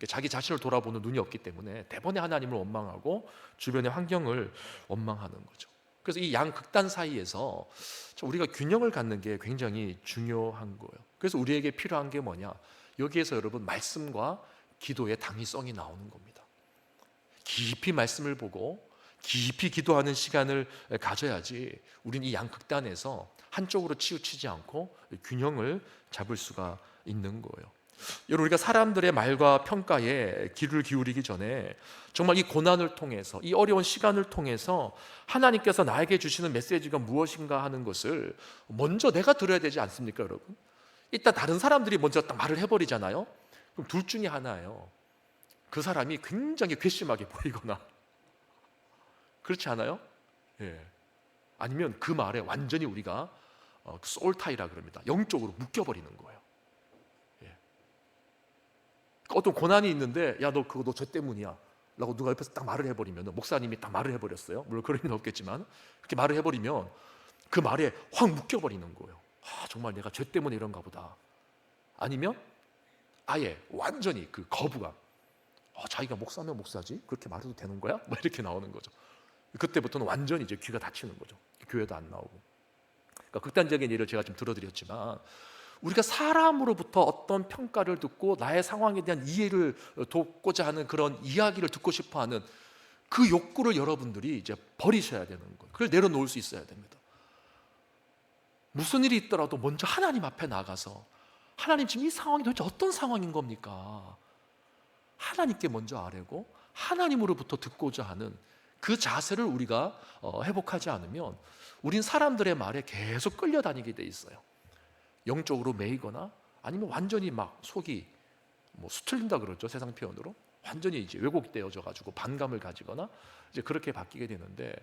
자기 자신을 돌아보는 눈이 없기 때문에 대번에 하나님을 원망하고 주변의 환경을 원망하는 거죠. 그래서 이 양극단 사이에서 우리가 균형을 갖는 게 굉장히 중요한 거예요. 그래서 우리에게 필요한 게 뭐냐? 여기에서 여러분, 말씀과 기도의 당위성이 나오는 겁니다. 깊이 말씀을 보고 깊이 기도하는 시간을 가져야지 우리는 이 양극단에서 한쪽으로 치우치지 않고 균형을 잡을 수가 있는 거예요. 여러분, 우리가 사람들의 말과 평가에 귀를 기울이기 전에 정말 이 고난을 통해서, 이 어려운 시간을 통해서 하나님께서 나에게 주시는 메시지가 무엇인가 하는 것을 먼저 내가 들어야 되지 않습니까, 여러분? 일단 다른 사람들이 먼저 딱 말을 해버리잖아요. 그럼 둘 중에 하나예요. 그 사람이 굉장히 괘씸하게 보이거나, 그렇지 않아요? 예. 아니면 그 말에 완전히 우리가 소울타이라 그럽니다. 영적으로 묶여버리는 거예요. 예. 어떤 고난이 있는데, 야, 너 그거 너 죄 때문이야 라고 누가 옆에서 딱 말을 해버리면, 목사님이 딱 말을 해버렸어요. 물론 그럴 리는 없겠지만 그렇게 말을 해버리면 그 말에 확 묶여버리는 거예요. 아, 정말 내가 죄 때문에 이런가 보다. 아니면 아예 완전히 그 거부감, 자기가 목사면 목사지 그렇게 말해도 되는 거야? 뭐 이렇게 나오는 거죠. 그때부터는 완전히 이제 귀가 닫히는 거죠. 교회도 안 나오고. 그러니까 극단적인 예를 제가 좀 들어드렸지만, 우리가 사람으로부터 어떤 평가를 듣고 나의 상황에 대한 이해를 돕고자 하는 그런 이야기를 듣고 싶어하는 그 욕구를 여러분들이 이제 버리셔야 되는 거예요. 그걸 내려놓을 수 있어야 됩니다. 무슨 일이 있더라도 먼저 하나님 앞에 나가서, 하나님 지금 이 상황이 도대체 어떤 상황인 겁니까? 하나님께 먼저 아뢰고 하나님으로부터 듣고자 하는 그 자세를 우리가 회복하지 않으면 우린 사람들의 말에 계속 끌려다니게 돼 있어요. 영적으로 매이거나 아니면 완전히 막 속이 수틀린다 그러죠, 세상 표현으로. 완전히 이제 왜곡되어져 가지고 반감을 가지거나 이제 그렇게 바뀌게 되는데,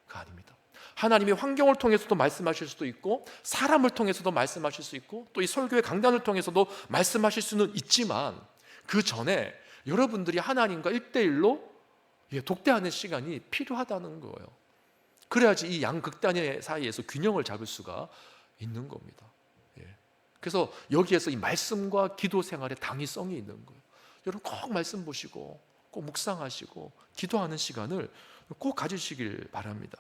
그거 아닙니다. 하나님이 환경을 통해서도 말씀하실 수도 있고, 사람을 통해서도 말씀하실 수 있고, 또 이 설교의 강단을 통해서도 말씀하실 수는 있지만, 그 전에 여러분들이 하나님과 1대1로 독대하는 시간이 필요하다는 거예요. 그래야지 이 양극단의 사이에서 균형을 잡을 수가 있는 겁니다. 그래서 여기에서 이 말씀과 기도 생활의 당위성이 있는 거예요. 여러분 꼭 말씀 보시고 꼭 묵상하시고 기도하는 시간을 꼭 가지시길 바랍니다.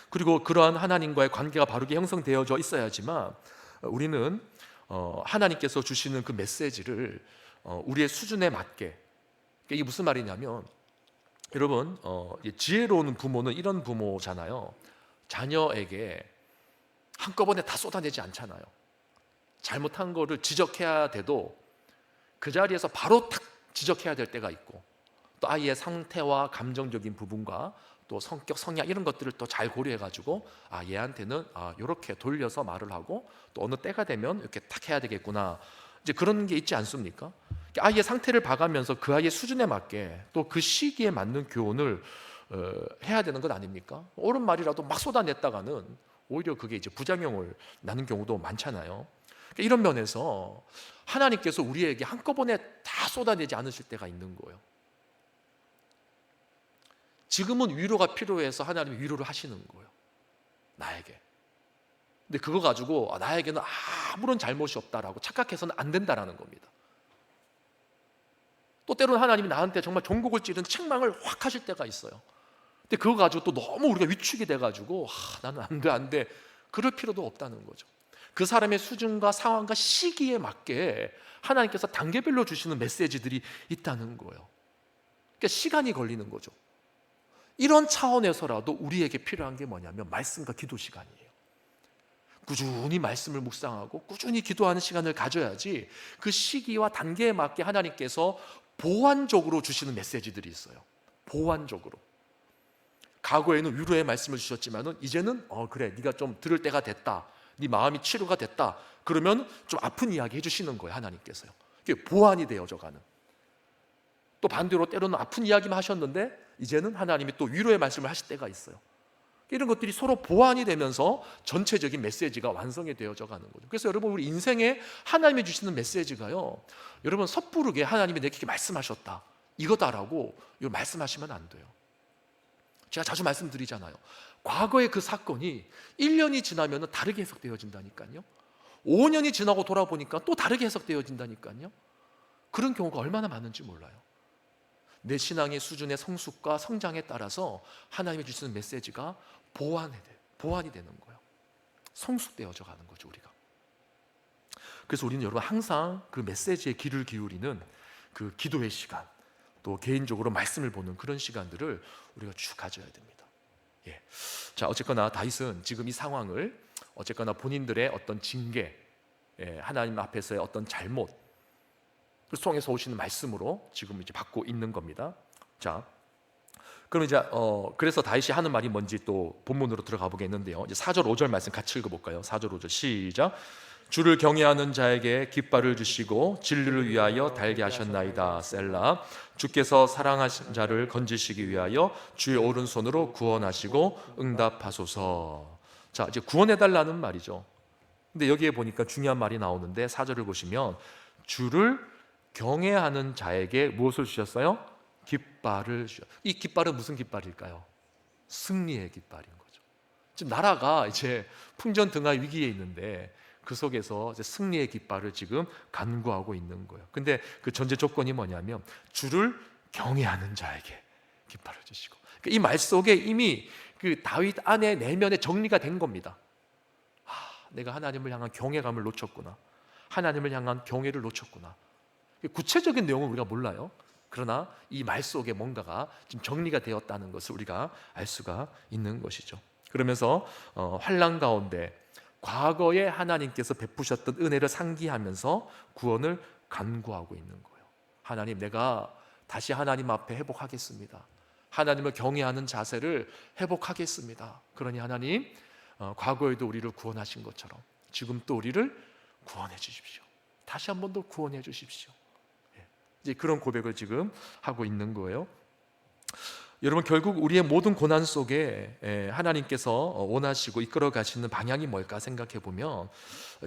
그리고 그러한 하나님과의 관계가 바르게 형성되어져 있어야지만 우리는 하나님께서 주시는 그 메시지를 우리의 수준에 맞게, 이게 무슨 말이냐면, 여러분 지혜로운 부모는 이런 부모잖아요. 자녀에게 한꺼번에 다 쏟아내지 않잖아요. 잘못한 거를 지적해야 돼도 그 자리에서 바로 탁 지적해야 될 때가 있고, 또 아이의 상태와 감정적인 부분과 또 성격, 성향 이런 것들을 또 잘 고려해가지고 얘한테는 이렇게 돌려서 말을 하고, 또 어느 때가 되면 이렇게 탁 해야 되겠구나, 이제 그런 게 있지 않습니까? 아이의 상태를 봐가면서 그 아이의 수준에 맞게 또 그 시기에 맞는 교훈을 해야 되는 것 아닙니까? 옳은 말이라도 막 쏟아냈다가는 오히려 그게 이제 부작용을 나는 경우도 많잖아요. 이런 면에서 하나님께서 우리에게 한꺼번에 다 쏟아내지 않으실 때가 있는 거예요. 지금은 위로가 필요해서 하나님이 위로를 하시는 거예요, 나에게. 근데 그거 가지고 나에게는 아무런 잘못이 없다라고 착각해서는 안 된다라는 겁니다. 또 때로는 하나님이 나한테 정말 종국을 찌른 책망을 확 하실 때가 있어요. 근데 그거 가지고 또 너무 우리가 위축이 돼가지고 나는 안 돼 그럴 필요도 없다는 거죠. 그 사람의 수준과 상황과 시기에 맞게 하나님께서 단계별로 주시는 메시지들이 있다는 거예요. 그러니까 시간이 걸리는 거죠. 이런 차원에서라도 우리에게 필요한 게 뭐냐면 말씀과 기도 시간이에요. 꾸준히 말씀을 묵상하고 꾸준히 기도하는 시간을 가져야지 그 시기와 단계에 맞게 하나님께서 보완적으로 주시는 메시지들이 있어요. 보완적으로. 과거에는 위로의 말씀을 주셨지만은 이제는 그래, 네가 좀 들을 때가 됐다, 네 마음이 치료가 됐다, 그러면 좀 아픈 이야기 해주시는 거예요, 하나님께서요. 그게 보완이 되어져 가는. 또 반대로 때로는 아픈 이야기만 하셨는데 이제는 하나님이 또 위로의 말씀을 하실 때가 있어요. 이런 것들이 서로 보완이 되면서 전체적인 메시지가 완성이 되어져 가는 거죠. 그래서 여러분, 우리 인생에 하나님이 주시는 메시지가요, 여러분 섣부르게 하나님이 내게 말씀하셨다, 이거다라고 말씀하시면 안 돼요. 제가 자주 말씀드리잖아요. 과거의 그 사건이 1년이 지나면 다르게 해석되어진다니까요. 5년이 지나고 돌아보니까 또 다르게 해석되어진다니까요. 그런 경우가 얼마나 많은지 몰라요. 내 신앙의 수준의 성숙과 성장에 따라서 하나님이 주시는 메시지가 보완이 되는 거예요. 성숙되어져 가는 거죠, 우리가. 그래서 우리는 여러분 항상 그 메시지에 귀를 기울이는 그 기도의 시간, 또 개인적으로 말씀을 보는 그런 시간들을 우리가 쭉 가져야 됩니다. 자, 어쨌거나 다윗은 지금 이 상황을 어쨌거나 본인들의 어떤 징계, 하나님 앞에서의 어떤 잘못, 통해서 오시는 말씀으로 지금 이제 받고 있는 겁니다. 자, 그럼 이제 그래서 다윗이 하는 말이 뭔지 또 본문으로 들어가 보겠는데요. 이제 4절 5절 말씀 같이 읽어볼까요? 4절 5절 시작. 주를 경외하는 자에게 깃발을 주시고 진리를 위하여 달게 하셨나이다. 셀라. 주께서 사랑하신 자를 건지시기 위하여 주의 오른손으로 구원하시고 응답하소서. 자, 이제 구원해달라는 말이죠. 근데 여기에 보니까 중요한 말이 나오는데 4절을 보시면 주를 경외하는 자에게 무엇을 주셨어요? 깃발을 주셨어요. 이 깃발은 무슨 깃발일까요? 승리의 깃발인 거죠. 지금 나라가 이제 풍전등화 위기에 있는데 그 속에서 이제 승리의 깃발을 지금 간구하고 있는 거예요. 근데 그 전제 조건이 뭐냐면 주를 경외하는 자에게 깃발을 주시고, 그러니까 이 말 속에 이미 그 다윗 안에 내면에 정리가 된 겁니다. 내가 하나님을 향한 경외감을 놓쳤구나. 하나님을 향한 경외를 놓쳤구나. 구체적인 내용은 우리가 몰라요. 그러나 이 말 속에 뭔가가 지금 정리가 되었다는 것을 우리가 알 수가 있는 것이죠. 그러면서 환난 가운데 과거에 하나님께서 베푸셨던 은혜를 상기하면서 구원을 간구하고 있는 거예요. 하나님, 내가 다시 하나님 앞에 회복하겠습니다. 하나님을 경외하는 자세를 회복하겠습니다. 그러니 하나님, 과거에도 우리를 구원하신 것처럼 지금 또 우리를 구원해 주십시오. 다시 한 번 더 구원해 주십시오. 이제 그런 고백을 지금 하고 있는 거예요. 여러분, 결국 우리의 모든 고난 속에 하나님께서 원하시고 이끌어 가시는 방향이 뭘까 생각해 보면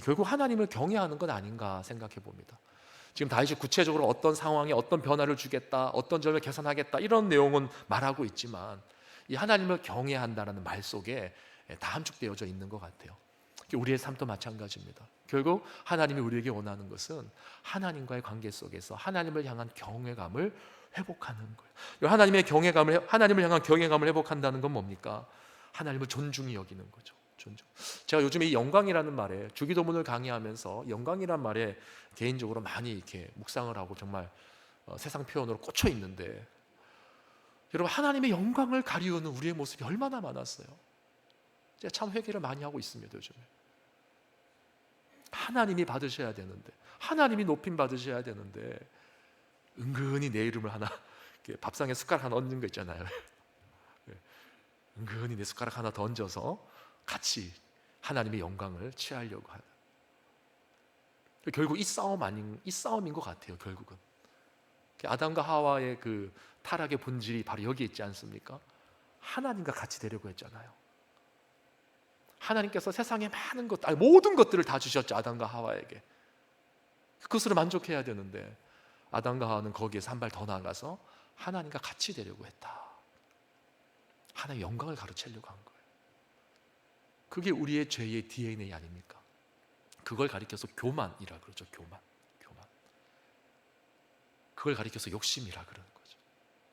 결국 하나님을 경외하는 건 아닌가 생각해 봅니다. 지금 다윗이 구체적으로 어떤 상황에 어떤 변화를 주겠다, 어떤 점을 개선하겠다 이런 내용은 말하고 있지만 이 하나님을 경외한다라는 말 속에 다 함축되어져 있는 것 같아요. 우리의 삶도 마찬가지입니다. 결국 하나님이 우리에게 원하는 것은 하나님과의 관계 속에서 하나님을 향한 경외감을 회복하는 거예요. 하나님을 향한 경외감을 회복한다는 건 뭡니까? 하나님을 존중히 여기는 거죠. 존중. 제가 요즘에 이 영광이라는 말에, 주기도문을 강의하면서 영광이라는 말에 개인적으로 많이 이렇게 묵상을 하고 정말 세상 표현으로 꽂혀 있는데, 여러분, 하나님의 영광을 가리우는 우리의 모습이 얼마나 많았어요. 제가 참 회개를 많이 하고 있습니다. 요즘에 하나님이 받으셔야 되는데, 하나님이 높임 받으셔야 되는데 은근히 내 이름을 하나, 밥상에 숟가락 하나 얹는 거 있잖아요. 은근히 내 숟가락 하나 더 얹어서 같이 하나님의 영광을 취하려고 하는, 결국 이 싸움인 것 같아요. 결국은 아담과 하와의 그 타락의 본질이 바로 여기 있지 않습니까? 하나님과 같이 되려고 했잖아요. 하나님께서 세상의 많은 것, 모든 것들을 다 주셨죠. 아담과 하와에게. 그것으로 만족해야 되는데 아담과 하와는 거기에서 한 발 더 나아가서 하나님과 같이 되려고 했다. 하나님의 영광을 가로채려고 한 거예요. 그게 우리의 죄의 DNA 아닙니까? 그걸 가리켜서 교만이라 그러죠. 교만. 그걸 가리켜서 욕심이라 그러는 거죠.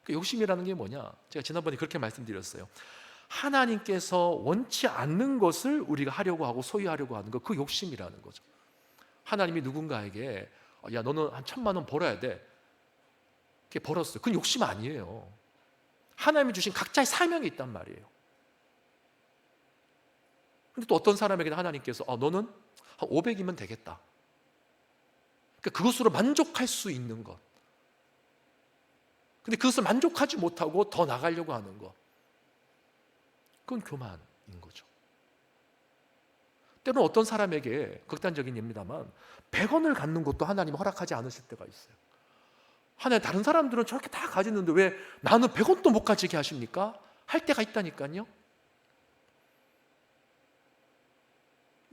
그 욕심이라는 게 뭐냐? 제가 지난번에 그렇게 말씀드렸어요. 하나님께서 원치 않는 것을 우리가 하려고 하고 소유하려고 하는 것, 그 욕심이라는 거죠. 하나님이 누군가에게 야, 너는 한 1,000만 원 벌어야 돼. 그게 벌었어요. 그건 욕심 아니에요. 하나님이 주신 각자의 사명이 있단 말이에요. 근데 또 어떤 사람에게는 하나님께서 너는 한 500이면 되겠다. 그러니까 그것으로 만족할 수 있는 것. 근데 그것을 만족하지 못하고 더 나가려고 하는 것, 그건 교만인 거죠. 때로는 어떤 사람에게, 극단적인 예입니다만 100원을 갖는 것도 하나님이 허락하지 않으실 때가 있어요. 하나님, 다른 사람들은 저렇게 다 가지는데 왜 나는 100원도 못 가지게 하십니까? 할 때가 있다니까요.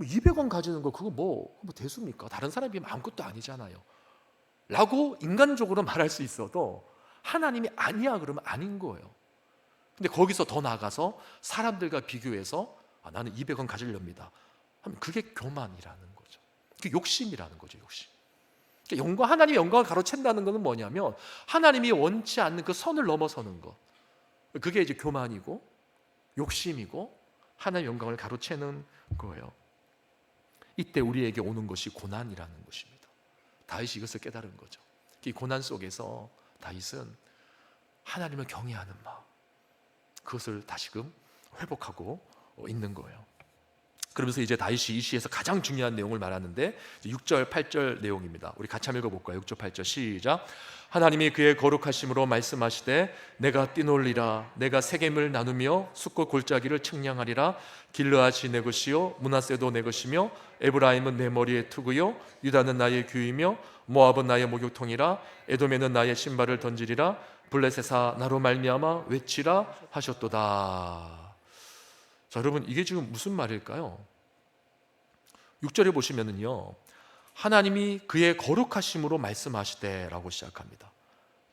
200원 가지는 거 그거 뭐 대수입니까? 다른 사람이 비하면 아무것도 아니잖아요 라고 인간적으로 말할 수 있어도 하나님이 아니야 그러면 아닌 거예요. 근데 거기서 더 나아가서 사람들과 비교해서 나는 200원 가지렵니다 하면 그게 교만이라는 거죠. 그게 욕심이라는 거죠. 욕심. 그러니까 하나님의 영광을 가로챈다는 것은 뭐냐면 하나님이 원치 않는 그 선을 넘어서는 것, 그게 이제 교만이고 욕심이고 하나님의 영광을 가로채는 거예요. 이때 우리에게 오는 것이 고난이라는 것입니다. 다윗이 이것을 깨달은 거죠. 이 고난 속에서 다윗은 하나님을 경외하는 마음, 그것을 다시금 회복하고 있는 거예요. 그러면서 이제 다윗이 이 시에서 가장 중요한 내용을 말하는데 6절 8절 내용입니다. 우리 같이 한번 읽어볼까요? 6절 8절 시작. 하나님이 그의 거룩하심으로 말씀하시되 내가 뛰놀리라. 내가 세겜을 나누며 숫곳 골짜기를 측량하리라. 길르앗이 내 것이요 므낫세도 내 것이며 에브라임은 내 머리에 투구요 유다는 나의 규이며 모압은 나의 목욕통이라. 에돔에는 나의 신발을 던지리라. 블레셋아 나로 말미암아 외치라 하셨도다. 자, 여러분 이게 지금 무슨 말일까요? 6절에 보시면은요, 하나님이 그의 거룩하심으로 말씀하시되라고 시작합니다.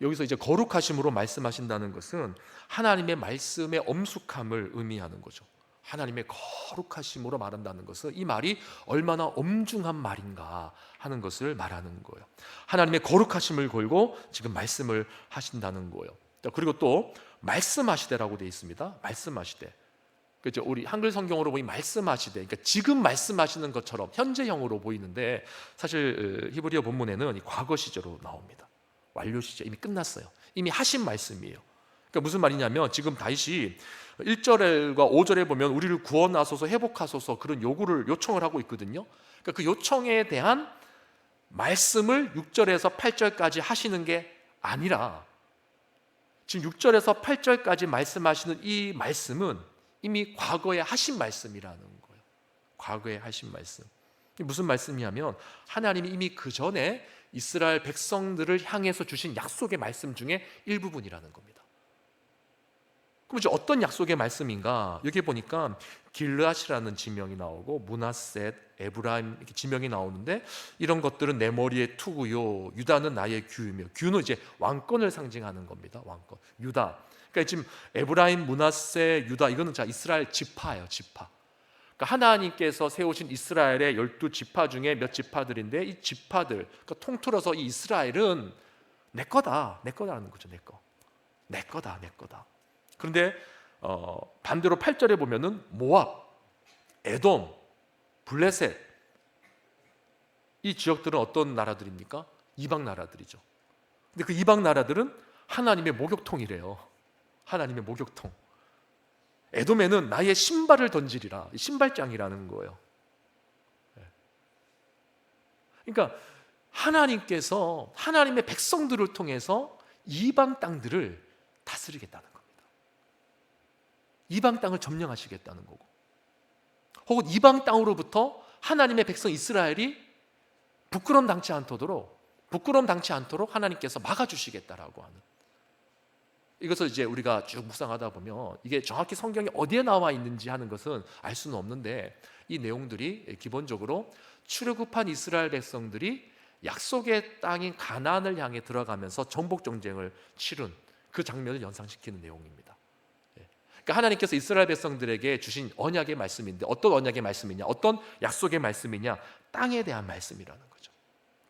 여기서 이제 거룩하심으로 말씀하신다는 것은 하나님의 말씀의 엄숙함을 의미하는 거죠. 하나님의 거룩하심으로 말한다는 것은 이 말이 얼마나 엄중한 말인가 하는 것을 말하는 거예요. 하나님의 거룩하심을 걸고 지금 말씀을 하신다는 거예요. 그리고 또 말씀하시되라고 되어 있습니다. 말씀하시되. 그렇죠? 우리 한글 성경으로 보니 말씀하시되, 그러니까 지금 말씀하시는 것처럼 현재형으로 보이는데 사실 히브리어 본문에는 과거 시제로 나옵니다. 완료 시제, 이미 끝났어요. 이미 하신 말씀이에요. 그러니까 무슨 말이냐면 지금 다윗이 1절과 5절에 보면 우리를 구원하소서 회복하소서 그런 요청을 하고 있거든요. 그러니까 그 요청에 대한 말씀을 6절에서 8절까지 하시는 게 아니라 지금 6절에서 8절까지 말씀하시는 이 말씀은 이미 과거에 하신 말씀이라는 거예요. 과거에 하신 말씀. 무슨 말씀이냐면 하나님이 이미 그 전에 이스라엘 백성들을 향해서 주신 약속의 말씀 중에 일부분이라는 겁니다. 그럼 이제 어떤 약속의 말씀인가? 여기 보니까 길르앗이라는 지명이 나오고 므낫셋, 에브라임 이렇게 지명이 나오는데 이런 것들은 내 머리에 투구요 유다는 나의 규이며, 규는 이제 왕권을 상징하는 겁니다. 왕권. 유다. 그러니까 지금 에브라임, 므낫셋, 유다 이거는 자 이스라엘 지파예요. 지파. 그러니까 하나님께서 세우신 이스라엘의 12지파 중에 몇 지파들인데 이 지파들, 그러니까 통틀어서 이 이스라엘은 내 거다. 내 거다라는 거죠. 내 거. 내 거다. 내 거다. 그런데 반대로 8절에 보면은 모압, 에돔, 블레셋 이 지역들은 어떤 나라들입니까? 이방 나라들이죠. 근데 그 이방 나라들은 하나님의 목욕통이래요. 하나님의 목욕통. 에돔에는 나의 신발을 던지리라. 신발장이라는 거예요. 그러니까 하나님께서 하나님의 백성들을 통해서 이방 땅들을 다스리겠다는 겁니다. 이방 땅을 점령하시겠다는 거고, 혹은 이방 땅으로부터 하나님의 백성 이스라엘이 부끄럼 당치 않도록 하나님께서 막아주시겠다라고 하는, 이것을 이제 우리가 쭉 묵상하다 보면 이게 정확히 성경에 어디에 나와 있는지 하는 것은 알 수는 없는데 이 내용들이 기본적으로 출애굽한 이스라엘 백성들이 약속의 땅인 가나안을 향해 들어가면서 정복 전쟁을 치른 그 장면을 연상시키는 내용입니다. 그러니까 하나님께서 이스라엘 백성들에게 주신 언약의 말씀인데 어떤 언약의 말씀이냐, 어떤 약속의 말씀이냐, 땅에 대한 말씀이라는 거죠.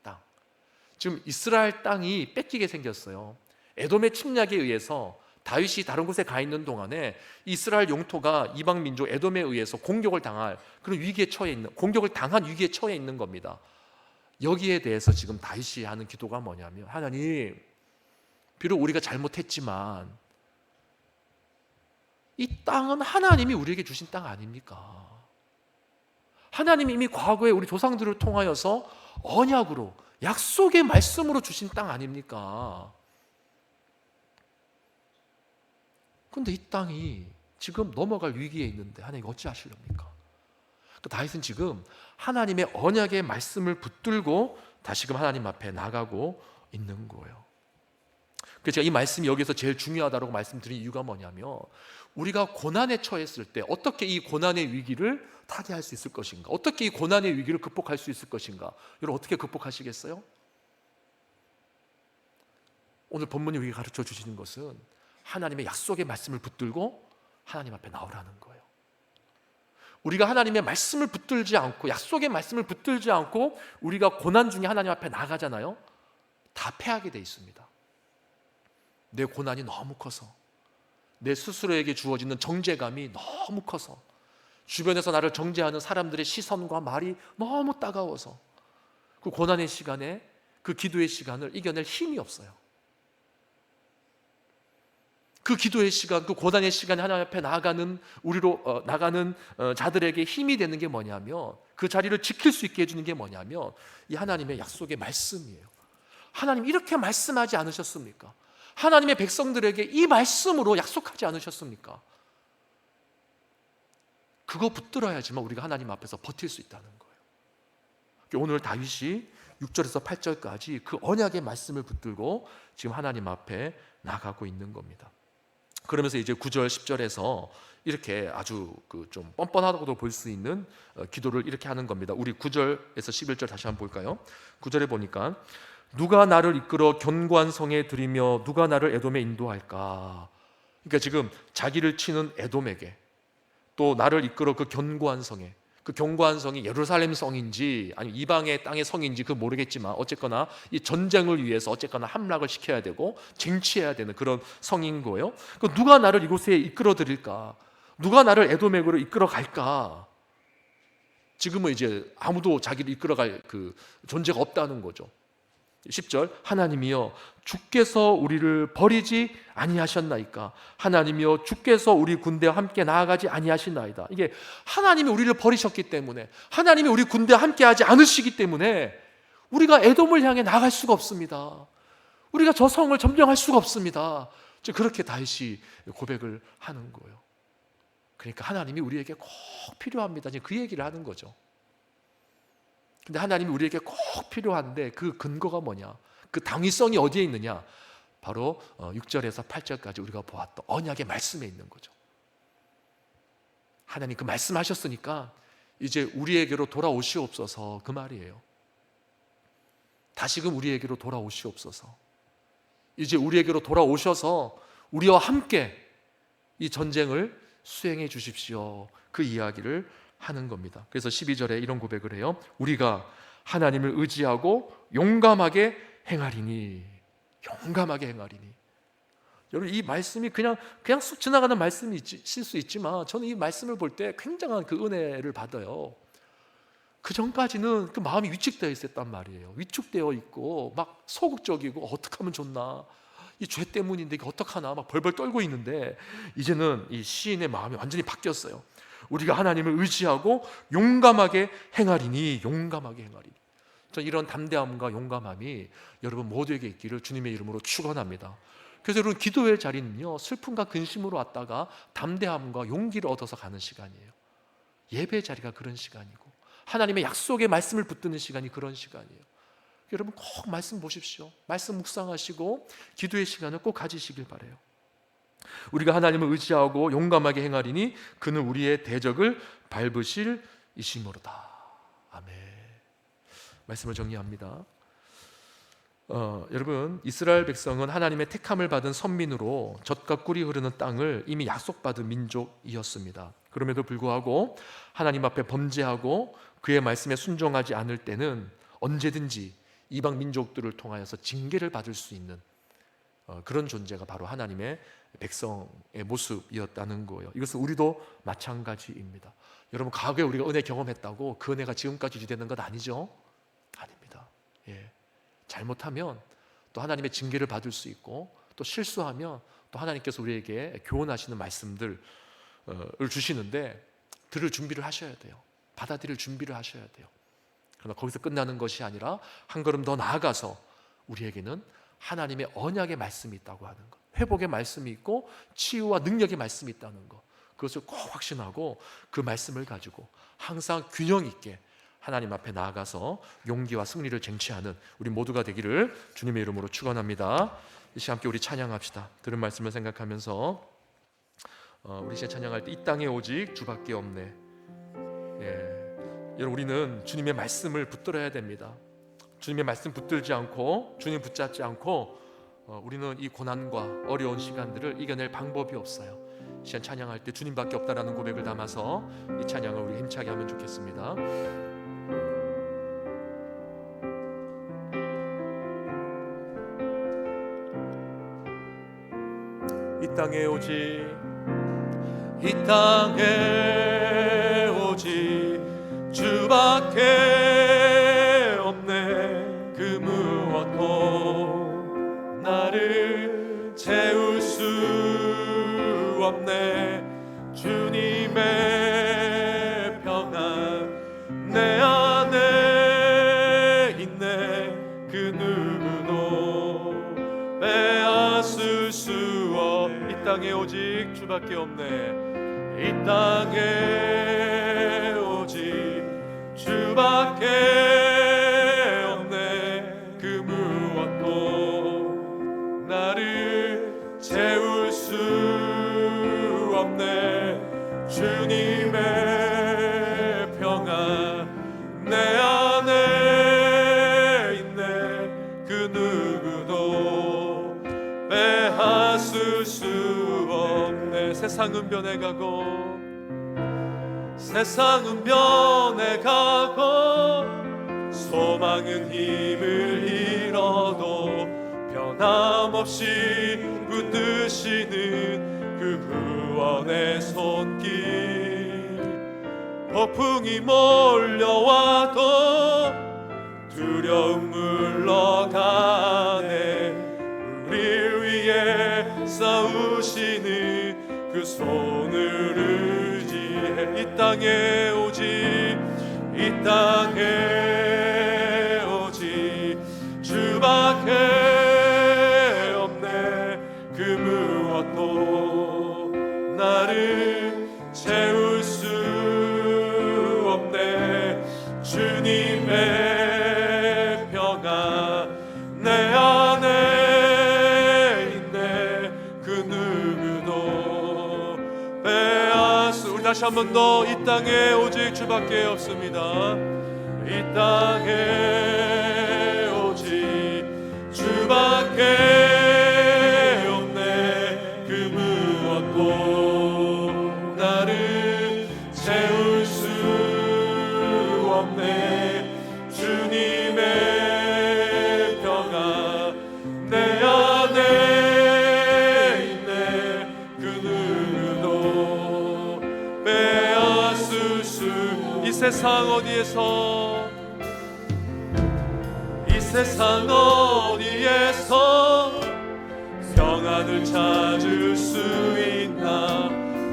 땅. 지금 이스라엘 땅이 뺏기게 생겼어요. 에돔의 침략에 의해서 다윗이 다른 곳에 가 있는 동안에 이스라엘 영토가 이방 민족 에돔에 의해서 공격을 당할 그런 위기에 처해 있는, 공격을 당한 위기에 처해 있는 겁니다. 여기에 대해서 지금 다윗이 하는 기도가 뭐냐면, 하나님, 비록 우리가 잘못했지만 이 땅은 하나님이 우리에게 주신 땅 아닙니까? 하나님이 이미 과거에 우리 조상들을 통하여서 언약으로 약속의 말씀으로 주신 땅 아닙니까? 그런데 이 땅이 지금 넘어갈 위기에 있는데 하나님 어찌하시렵니까? 다윗은 지금 하나님의 언약의 말씀을 붙들고 다시금 하나님 앞에 나가고 있는 거예요. 그래서 제가 이 말씀이 여기서 제일 중요하다고 말씀드린 이유가 뭐냐면, 우리가 고난에 처했을 때 어떻게 이 고난의 위기를 타개할 수 있을 것인가, 어떻게 이 고난의 위기를 극복할 수 있을 것인가, 여러분 어떻게 극복하시겠어요? 오늘 본문이 우리에게 가르쳐 주시는 것은 하나님의 약속의 말씀을 붙들고 하나님 앞에 나오라는 거예요. 우리가 하나님의 말씀을 붙들지 않고, 약속의 말씀을 붙들지 않고 우리가 고난 중에 하나님 앞에 나가잖아요. 다 패하게 돼 있습니다. 내 고난이 너무 커서, 내 스스로에게 주어지는 정죄감이 너무 커서, 주변에서 나를 정죄하는 사람들의 시선과 말이 너무 따가워서 그 고난의 시간에, 그 기도의 시간을 이겨낼 힘이 없어요. 그 기도의 시간, 그 고단의 시간에 하나님 앞에 나아가는 우리로 나가는 자들에게 힘이 되는 게 뭐냐면, 그 자리를 지킬 수 있게 해주는 게 뭐냐면 이 하나님의 약속의 말씀이에요. 하나님 이렇게 말씀하지 않으셨습니까? 하나님의 백성들에게 이 말씀으로 약속하지 않으셨습니까? 그거 붙들어야지만 우리가 하나님 앞에서 버틸 수 있다는 거예요. 오늘 다윗이 6절에서 8절까지 그 언약의 말씀을 붙들고 지금 하나님 앞에 나가고 있는 겁니다. 그러면서 이제 9절 10절에서 이렇게 아주 좀 뻔뻔하다고도 볼 수 있는 기도를 이렇게 하는 겁니다. 우리 9절에서 11절 다시 한번 볼까요? 9절에 보니까 누가 나를 이끌어 견고한 성에 들이며 누가 나를 에돔에 인도할까? 그러니까 지금 자기를 치는 에돔에게, 또 나를 이끌어 그 견고한 성에, 그 견고한 성이 예루살렘 성인지 아니면 이방의 땅의 성인지 그 모르겠지만 어쨌거나 이 전쟁을 위해서 어쨌거나 함락을 시켜야 되고 쟁취해야 되는 그런 성인 거예요. 누가 나를 이곳에 이끌어 드릴까? 누가 나를 에돔에게로 이끌어 갈까? 지금은 이제 아무도 자기를 이끌어갈 그 존재가 없다는 거죠. 10절, 하나님이여 주께서 우리를 버리지 아니하셨나이까? 하나님이여 주께서 우리 군대와 함께 나아가지 아니하시나이다. 이게 하나님이 우리를 버리셨기 때문에, 하나님이 우리 군대와 함께하지 않으시기 때문에 우리가 에돔을 향해 나갈 수가 없습니다. 우리가 저 성을 점령할 수가 없습니다. 그렇게 다윗이 고백을 하는 거예요. 그러니까 하나님이 우리에게 꼭 필요합니다. 그 얘기를 하는 거죠. 근데 하나님이 우리에게 꼭 필요한데 그 근거가 뭐냐? 그 당위성이 어디에 있느냐? 바로 6절에서 8절까지 우리가 보았던 언약의 말씀에 있는 거죠. 하나님 그 말씀하셨으니까 이제 우리에게로 돌아오시옵소서, 그 말이에요. 다시금 우리에게로 돌아오시옵소서. 이제 우리에게로 돌아오셔서 우리와 함께 이 전쟁을 수행해 주십시오. 그 이야기를 하는 겁니다. 그래서 12절에 이런 고백을 해요. 우리가 하나님을 의지하고 용감하게 행하리니. 용감하게 행하리니. 여러분, 이 말씀이 그냥 쑥 지나가는 말씀이 있을 수 있지만 저는 이 말씀을 볼 때 굉장한 그 은혜를 받아요. 그 전까지는 그 마음이 위축되어 있었단 말이에요. 위축되어 있고 막 소극적이고 어떻게 하면 좋나, 이 죄 때문인데 이게 어떡하나 막 벌벌 떨고 있는데, 이제는 이 시인의 마음이 완전히 바뀌었어요. 우리가 하나님을 의지하고 용감하게 행하리니. 용감하게 행하리니. 저는 이런 담대함과 용감함이 여러분 모두에게 있기를 주님의 이름으로 축원합니다. 그래서 여러분, 기도의 자리는요, 슬픔과 근심으로 왔다가 담대함과 용기를 얻어서 가는 시간이에요. 예배의 자리가 그런 시간이고, 하나님의 약속의 말씀을 붙드는 시간이 그런 시간이에요. 여러분 꼭 말씀 보십시오. 말씀 묵상하시고 기도의 시간을 꼭 가지시길 바라요. 우리가 하나님을 의지하고 용감하게 행하리니 그는 우리의 대적을 밟으실 이심으로다. 아멘. 말씀을 정리합니다. 여러분, 이스라엘 백성은 하나님의 택함을 받은 선민으로 젖과 꿀이 흐르는 땅을 이미 약속받은 민족이었습니다. 그럼에도 불구하고 하나님 앞에 범죄하고 그의 말씀에 순종하지 않을 때는 언제든지 이방 민족들을 통하여서 징계를 받을 수 있는 그런 존재가 바로 하나님의 백성의 모습이었다는 거예요. 이것은 우리도 마찬가지입니다. 여러분, 과거에 우리가 은혜 경험했다고 그 은혜가 지금까지 유지되는 것 아니죠? 아닙니다. 예. 잘못하면 또 하나님의 징계를 받을 수 있고, 또 실수하면 또 하나님께서 우리에게 교훈하시는 말씀들을 주시는데 들을 준비를 하셔야 돼요. 받아들일 준비를 하셔야 돼요. 그러나 거기서 끝나는 것이 아니라 한 걸음 더 나아가서 우리에게는 하나님의 언약의 말씀이 있다고 하는 것, 회복의 말씀이 있고 치유와 능력의 말씀이 있다는 것, 그것을 꼭 확신하고 그 말씀을 가지고 항상 균형 있게 하나님 앞에 나아가서 용기와 승리를 쟁취하는 우리 모두가 되기를 주님의 이름으로 축원합니다. 이 시간 함께 우리 찬양합시다. 들은 말씀을 생각하면서 우리 시간 찬양할 때 이 땅에 오직 주밖에 없네. 예. 여러분, 우리는 주님의 말씀을 붙들어야 됩니다. 주님의 말씀 붙들지 않고 주님 붙잡지 않고 우리는 이 고난과 어려운 시간들을 이겨낼 방법이 없어요. 시간 찬양할 때 주님밖에 없다라는 고백을 담아서 이 찬양을 우리 힘차게 하면 좋겠습니다. 이 땅에 오직 주밖에 없네. 그 무엇도 나를 채울 수 땅에 오직 주밖에 없네. 이 땅에 오직 주밖에 없네. 그 무엇도 나를 채울 수 없네. 주님의 평안 내 안에 있네. 그 누구도 빼앗을 수 없네. 세상은 변해가고 세상은 변해가고 소망은 힘을 잃어도 변함없이 붙드시는 그 구원의 손길. 폭풍이 몰려와도 두려움 물러가네. 우릴 위해 싸우시는 그 손을 의지해. 이 땅에 오직 이 땅에 오직 주밖에 없네. 그 무엇도 나를 채울 수 없네. 주님의 평안 내 안에 있네. 그 누구도 빼앗을. 우리 다시 한 번 더 이 땅에 오직 주밖에 없습니다. 이 땅에 오직 주밖에 없네. 그 무엇도 나를 채울 수 없네. 주님의 평안 내 안에 있네. 그 누구도 빼앗을 수. 이 세상 어디에서 이 세상 어디에서 평안을 찾을 수 있나.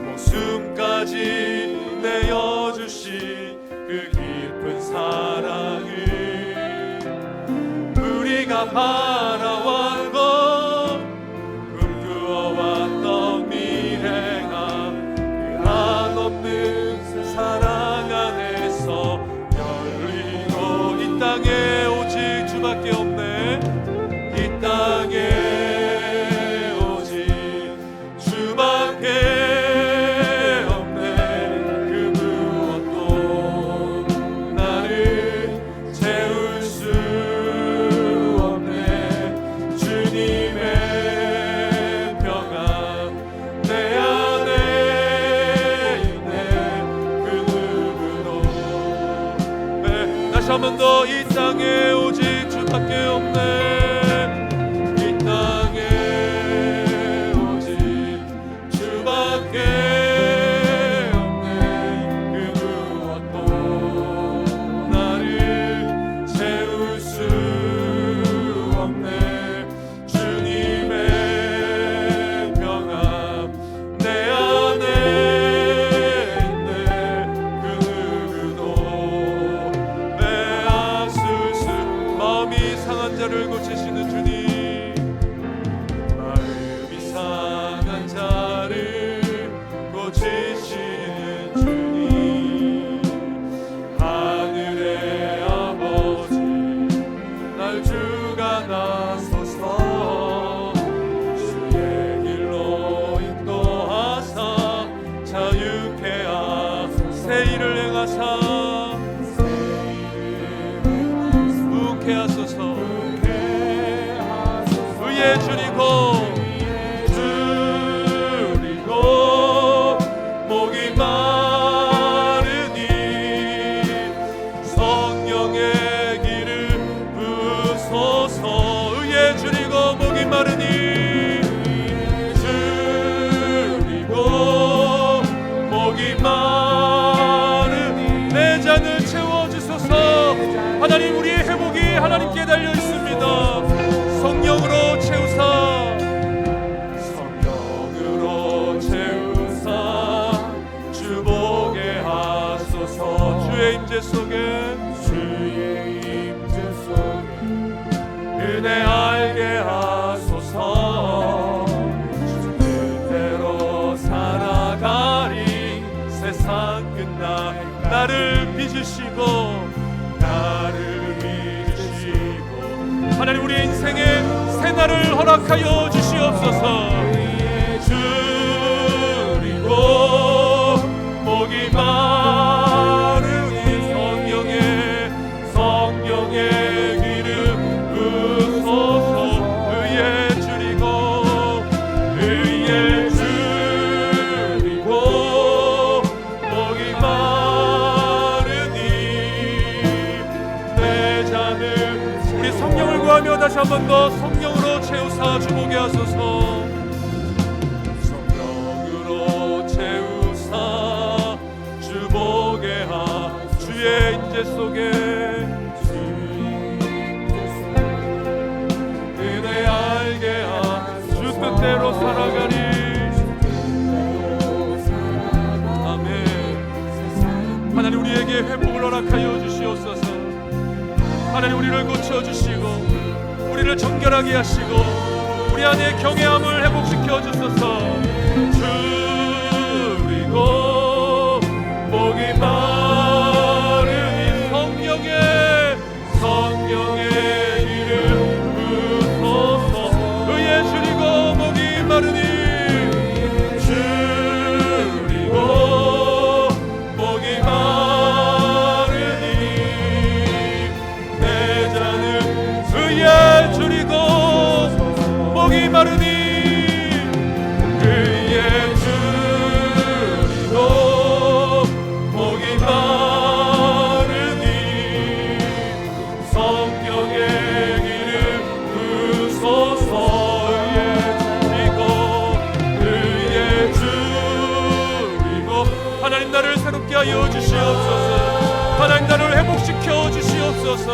목숨까지 내어주신 그 깊은 사랑을 우리가 바라왔고 꿈꾸어왔던 미래가 그 한없는 사랑 안에서 열리고. 이 땅에 오직 주밖에 없네. 이 땅에 오직 주밖에 없네. 그 무엇도 나를 채울 수 없네. 주님의 평안 내 안에 있네. 그 누구도 다시 한 번 더 이 땅에 오직 주밖에 없네. 이 땅에 오직 주밖에 없네. 그 무엇도 나를 채울 수 없네. 주님의 평안 내 안에 있네. 그 누구도 빼앗을 수. 마음이 상한 자를 고치시는 주님. 마음이 상한 자를 고치시는 주님. 하늘의 아버지 날 주가 나서서 주의 길로 인도하사 자유케 하소서. 새 일을 행하사 부흥케 하소서. 의에 줄이고 목이 마르니 성령의 길을 부소서. 의에 줄이고 목이 마르니 줄이고 목이 마르니 내 잔을 채워주소서. 하나님, 우리의 회복이 하나님께 달려 있습니다. 성령으로 채우사 성령으로 채우사 주보게 하소서. 주의 임재 속에 은혜 알게 하소서. 주 뜻대로 은혜를 허락하여 주시옵소서. 주리고 복이 많으니 성령의 기름 부으소서. 의에 줄이고 복이 많으니 내 잔을 우리 성령을 구하며 다시 한 번 더 성령으로 채우사 주보게 하소서. 성령으로 채우사 주보게 하. 주의 인재 속에 은혜 알게 하. 주 뜻대로 살아가리. 아멘. 하나님 우리에게 회복을 허락하여 주시옵소서. 하나님 우리를 고쳐주시고 우리를 정결하게 하시고 우리 안에 경외함을 회복시켜 주소서. 주리고 복이 많으니 성령의 기름 부으소서. 의에 줄이고 복이 많으니 줄이고 복이 많으니 내 잔을 의에 줄이고 복이 많으니 의에 줄이고 복이 많으니 성령의 기름 부으소서. 의에 줄이고 하나님 나를 새롭게 하여 주시옵소서. 하나님 나를 회복시켜 주시옵소서.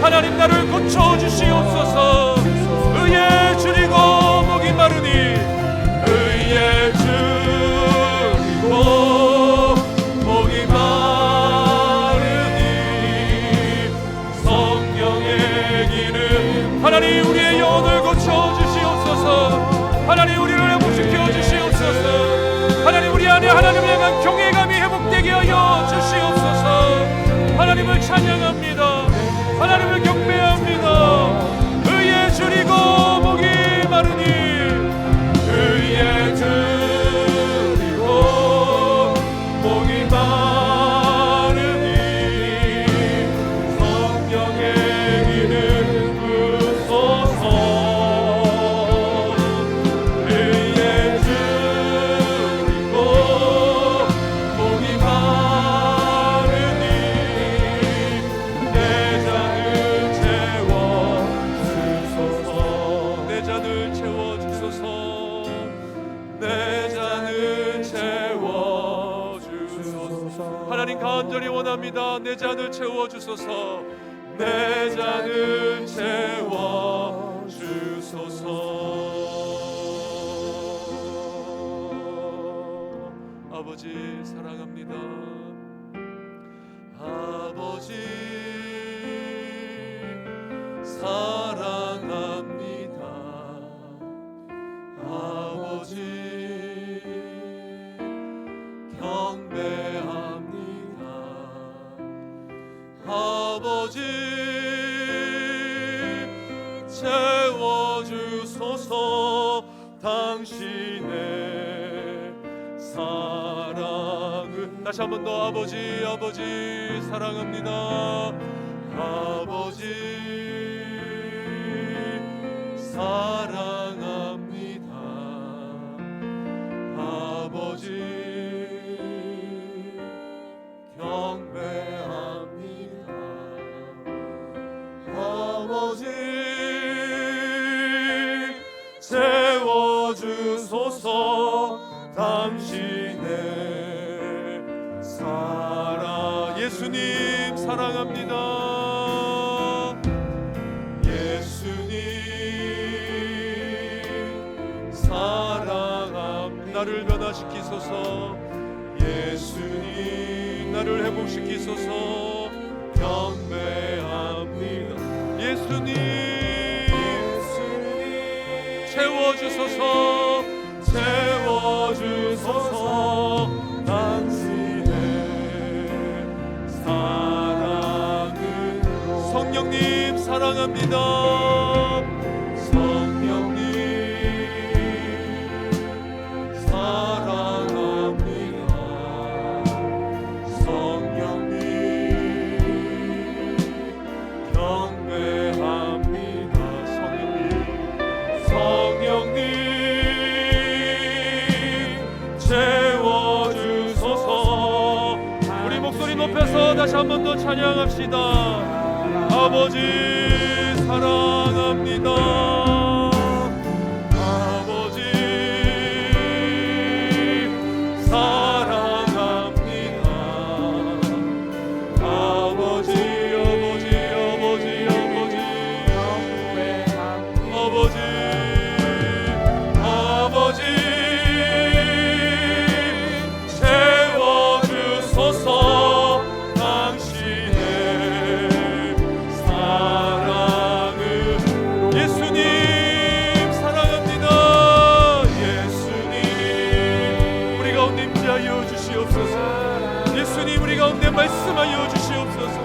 하나님 나를 고쳐 주시옵소서. 의에 줄이고 복이 많으니 의에 줄이고 복이 많으니 성령의 기름 하나님 우리의 영혼을 고쳐 주시옵소서. 하나님 우리를 회복시켜 주시옵소서. 하나님 우리 안에 하나님을 향한 경외감이 회복되게 하여 주시옵소서. 하나님을 찬양합니다. 하나님을 경배합니다. 의에 줄이고 복이 많으니 의에 줄이고 복이 많으니 성령의 기름 부으소서. 의에 줄이고 복이 많으니 내 잔을 채워주소서. 내 잔을 채워주소서. 내 잔을 채워주소서. 하나님 간절히 원합니다. 내 잔을 채워주소서. 내 잔을 채워주소서. 아버지 사랑합니다. 아버지 사랑합니다. 아버지 경배합니다. 아버지 채워주소서. 당신의 사랑을 다시 한 번 더 아버지 사랑합니다. 아버지 사랑합니다. 아버지 경배합니다. 아버지 채워주소서. 당신의 사랑 예수님 사랑합니다. 예수님 사랑합니다. 나를 변화시키소서. 예수님 나를 회복시키소서. 경배합니다. 예수님 채워주소서. 채워주소서. 당신의 사랑을 성령님 사랑합니다. 성령 한 번 더 찬양합시다. 아버지 사랑합니다. 아버지 사랑합니다. 아버지 아버지 아버지 아버지 아버지 아버지 채워주소서. 당신의 사랑을 예수님 사랑합니다. 예수님 우리 가운데 임재하여 주시옵소서. 예수님 우리 가운데 말씀하여 주시옵소서.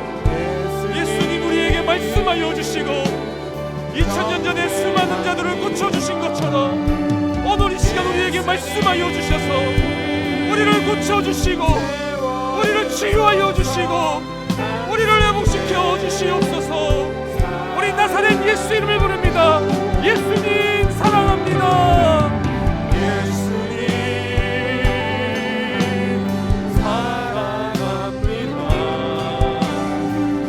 예수님 우리에게 말씀하여 주시고 2000년 전에 수많은 자들을 고쳐주신 것처럼 오늘 이 시간 우리에게 말씀하여 주셔서 우리를 고쳐주시고 우리를 치유하여 주시고 우리를 회복시켜 주시옵소서. 우리 나사렛 예수 이름을 부릅니다. 예수님 사랑합니다. 예수님 사랑합니다.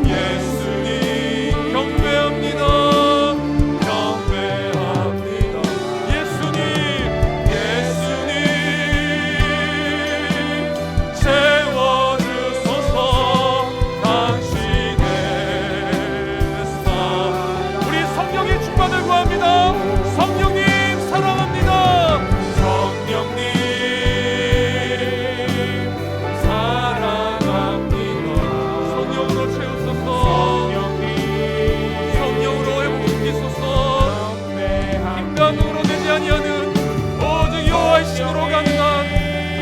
예수님 경배합니다. 경배합니다. 예수님 예수님 채워주소서. 당신의 우리 성령의 충만을 구합니다. 성령님 사랑합니다. 성령님 사랑합니다. 성령으로 채우소서. 성령으로 회복시키소서. 인간으로 되지 아니하는 오직 여호와의 신으로 가능한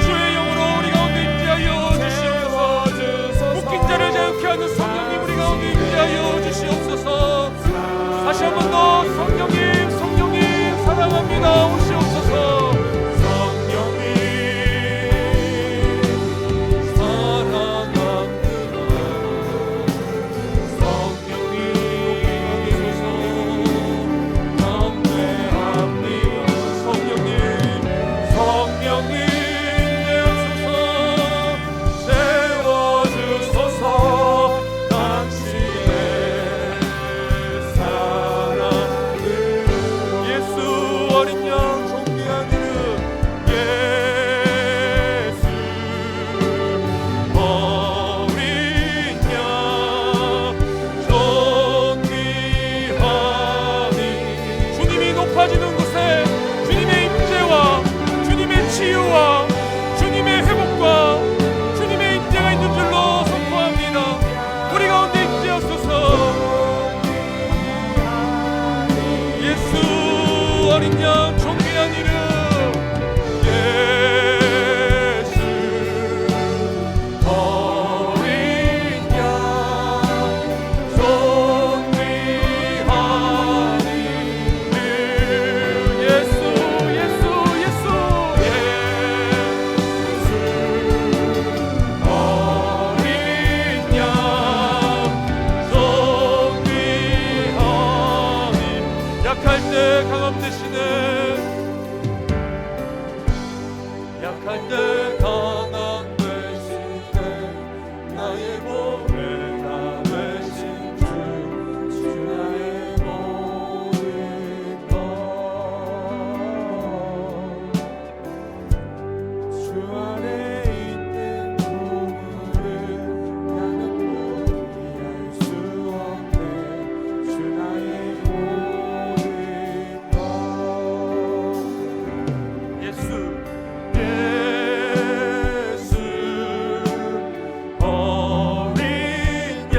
주의 영으로 우리 가운데 임재하여 주시옵소서. 묶인 자를 자유케 하는 성령님 우리 가운데 임재하여 주시옵소서. 다시 한 번 더 성령님 성령님 사랑합니다. 오시옵소서. 성령님 사랑합니다. 성령님 오소서. 경배합니다. 성령님 성령님 오소서. 채워주소서. 당신의 사랑을 예수 어린 양 존귀한 이름 예수 어린 양 존귀하니 주님이 높아지는 곳에 주님의 임재와 주님의 치유와 주님의 회복과 주님의 임재가 있는 줄로 선포합니다. 우리 가운데 임재하소서. 예수 어린 양 존귀한 이름 예수 어린 양 존귀한 이름 예수 예수 예수 예수 어린 양 존귀한 이름 약할 때 강함 되시네. 약할 때 강함 되시네. 나의 보혜가 되신 주 나의 모든 것. 주 안에 있는 보물을 나는 포기할 수 없네. 주 나의 모든 것. 예수 예수 어린 양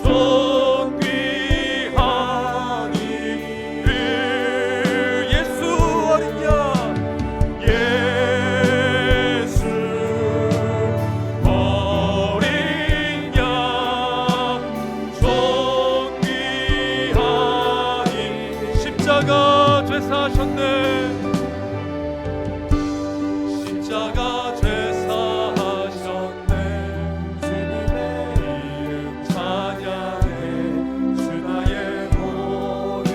존귀한 이름 예수 어린 양 예수 어린 양 존귀한 이름 십자가 죄사하셨네. 십자가 죄사하셨네. 주님의 이름 찬양해. 주 나의 모든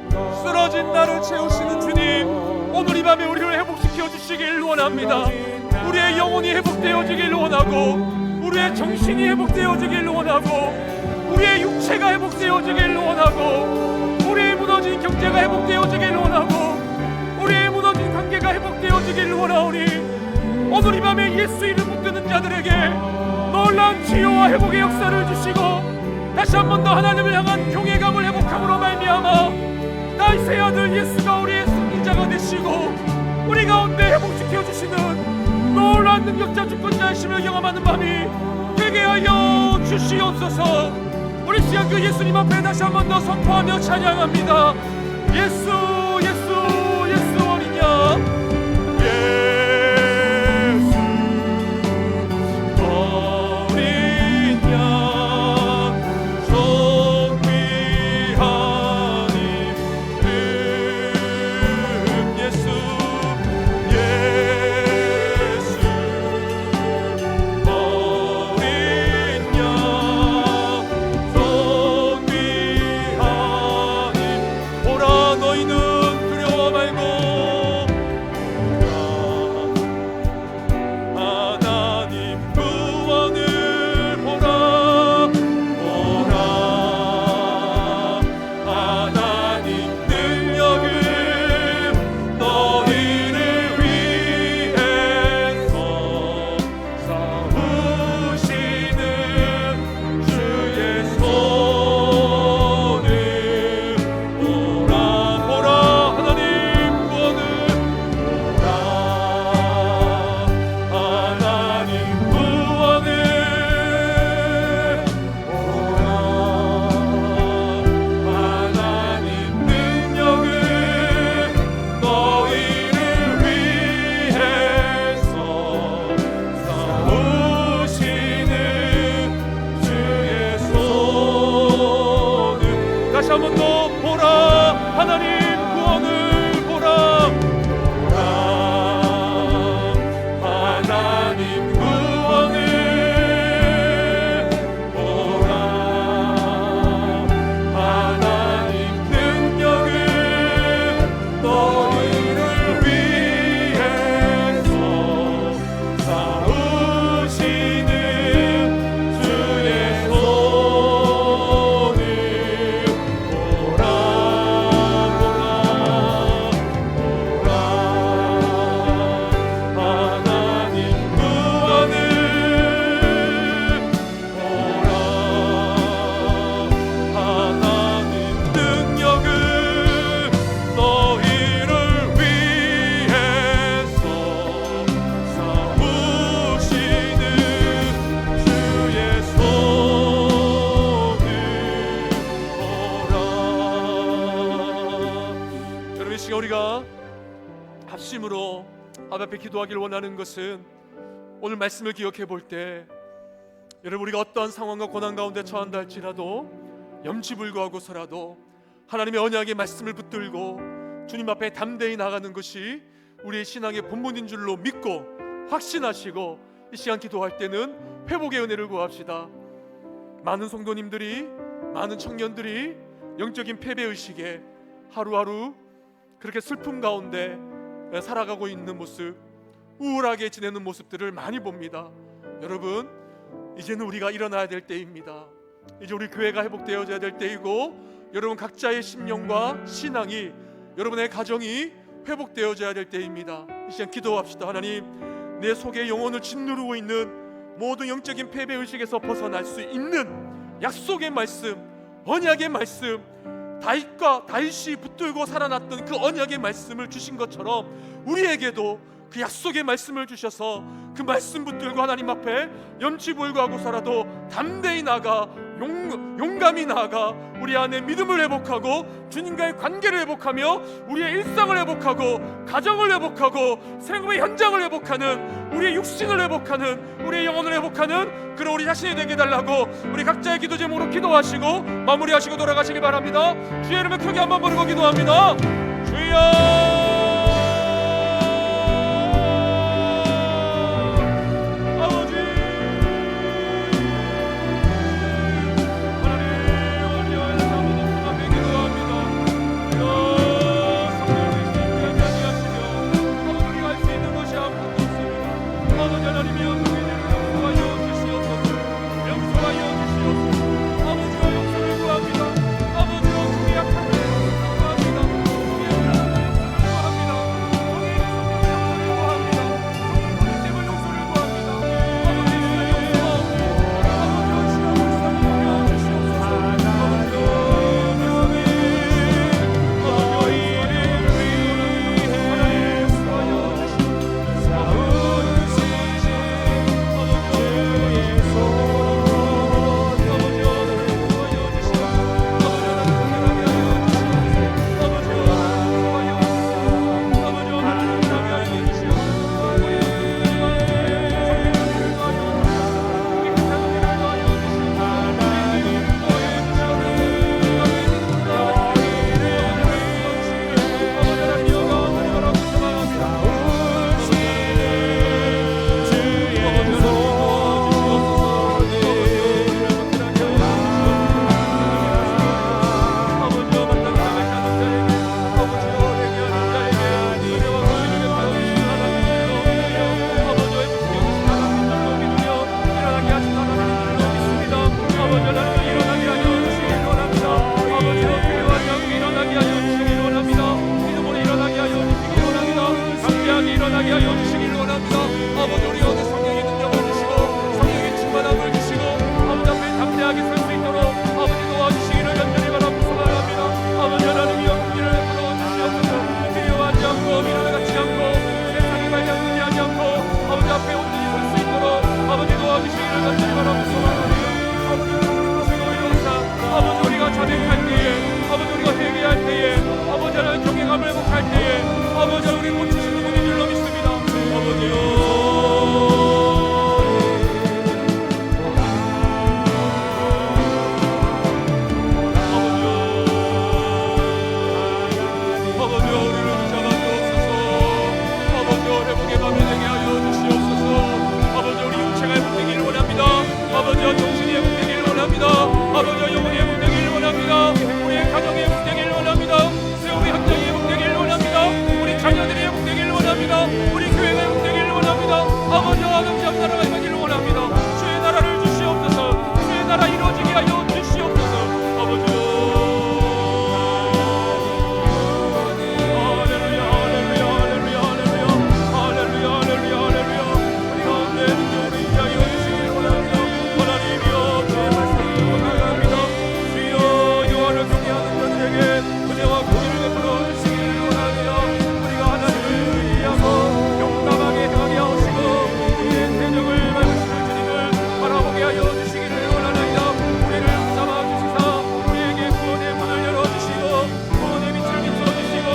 것. 쓰러진 나를 채우시는 주님 오늘 이 밤에 우리를 회복시켜 주시길 원합니다. 우리의 영혼이 회복되어지길 원하고 우리의 정신이 회복되어지기를 원하고, 우리의 육체가 회복되어지기를 원하고, 우리의 무너진 경제가 회복되어지기를 원하고, 우리의 무너진 관계가 회복되어지기를 원하오니, 오늘 이 밤에 예수 이름 붙드는 자들에게 놀라운 치유와 회복의 역사를 주시고, 다시 한 번 더 하나님을 향한 경외감을 회복함으로 말미암아 다윗의 아들 예수가 우리의 승리자가 되시고 우리 가운데 회복시켜 주시는 놀라운 능력자 주권자이심을 경험하는 밤이 되게 하여 주시옵소서. 우리 시간 그 예수님 앞에 다시 한 번 더 선포하며 찬양합니다. 예수 예수 예수 어리냐, 예수 어린 양 존귀한 이름, 예수 예수 어린 양 존귀한 이름. 보라 너희는 두려워 말고 하나님 구원을 보라, 보라 하나님 능력을 너희를 위해서 싸우시는 주의 손을 보라, 보라 하나님 구원을 보라, 하나님 구원을 보라, 하나님 능력을 너희를 위해서 싸우시는 주의 손을. 다시 한 번 더 보라, 하나님 구원을 보라, 보라 하나님 구원을 보라, 하나님 능력을 너희를 위해서 싸우시는 주의 손을 보라, 보라 하나님 구원을 보라, 하나님 능력을 너희를 위해서 싸우시는 주의 손을 보라. 여러분, 이 시간 우리가 합심으로 하나님 앞에 기도하기를 원하는 것은, 오늘 말씀을 기억해 볼 때 여러분, 우리가 어떠한 상황과 고난 가운데 처한다 할지라도 염치불구하고서라도 하나님의 언약의 말씀을 붙들고 주님 앞에 담대히 나가는 것이 우리의 신앙의 본분인 줄로 믿고 확신하시고 이 시간 기도할 때는 회복의 은혜를 구합시다. 많은 성도님들이, 많은 청년들이 영적인 패배의식에 하루하루 그렇게 슬픔 가운데 살아가고 있는 모습, 우울하게 지내는 모습들을 많이 봅니다. 여러분, 이제는 우리가 일어나야 될 때입니다. 이제 우리 교회가 회복되어져야 될 때이고, 여러분 각자의 심령과 신앙이, 여러분의 가정이 회복되어져야 될 때입니다. 이 시간 기도합시다. 하나님, 내 속에 영혼을 짓누르고 있는 모든 영적인 패배의식에서 벗어날 수 있는 약속의 말씀, 언약의 말씀, 다윗이 붙들고 살아났던 그 언약의 말씀을 주신 것처럼 우리에게도 그 약속의 말씀을 주셔서 그 말씀 붙들고 하나님 앞에 염치불구하고서라도 담대히 나아가 용감히 나아가 우리 안에 믿음을 회복하고 주님과의 관계를 회복하며 우리의 일상을 회복하고 가정을 회복하고 생업의 현장을 회복하는, 우리의 육신을 회복하는, 우리의 영혼을 회복하는 그런 우리 자신이 되게 해달라고 우리 각자의 기도 제목으로 기도하시고 마무리하시고 돌아가시기 바랍니다. 주의 이름을 크게 한번 부르고 기도합니다. 주여, 하나님이여, 우리를 용서하여 주시옵소서. 간절히 바라고 소망합니다. 아버지 우리 이루사 아버지 우리가 자백할 때에 아버지 우리가 회개할 때에 아버지 하나님 경외감을 회복할 때에 아버지 우리 고치시는 분인 줄로 믿습니다. 아버지요 정신이 회복되기를 원합니다. 아버지 영혼이 회복되기를 원합니다. 우리의 가정이 회복되기를 원합니다. 세우의 학장이 회복되기를 원합니다. 우리 자녀들이 회복되기를 원합니다. 우리 교회가 회복되기를 원합니다. 아버지 아버지 나라가 임하기를 원합니다. 주의 나라를 주시옵소서. 주의 나라 이루어지게 하여 주시옵소서. 아버지 할렐루야 할렐루야 할렐루야 할렐루야 할렐루야 할렐루야 할렐루야 우리 가운데 우리 인자여 주시기를 원합니다. 하나님이여 주의 말씀을 나갑니다. 주여 여호와를 경외하는 자들에게 은혜와 공의를 베풀어 주시기를 원하며 우리가 하나님을 의지하고 용감하게 행하게 하시고 우리의 대적을 밟으시는 주님을 바라보게 하여 주시기를 원하나이다. 우리를 붙잡아 주시사 우리에게 구원의 문을 열어주시고 구원의 빛을 비춰주시고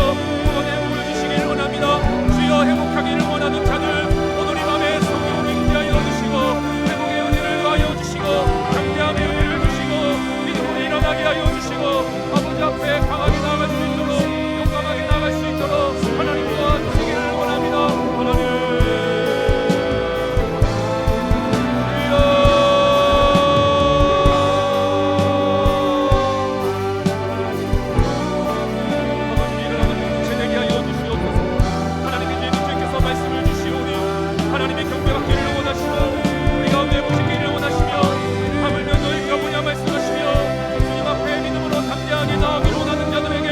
구원의 문을 주시기를 원합니다. 주여 회복하기를 원하는 자들 오늘 이 밤에 성령을 임재하여 주시고 회복의 은혜를 더하여 주시고 강제함의 은혜를 주시고 믿음으로 일어나게 하여 주시고 아버지 앞에 강하게 나아갈 수 있도록 용감하게 나아갈 수 있도록 하나님 도와주시기를 원합니다. 하나님 되게 하여 주시옵소서. 하나님의 주님께서 말씀을 주시오니 하나님의 경배가 기를 원하시고 우리 가운데 보시기를 원하시며 하물며 너희가 뭐냐 말씀하시며 주님 앞에 믿음으로 담대하게 나아가기를 원하는 자들에게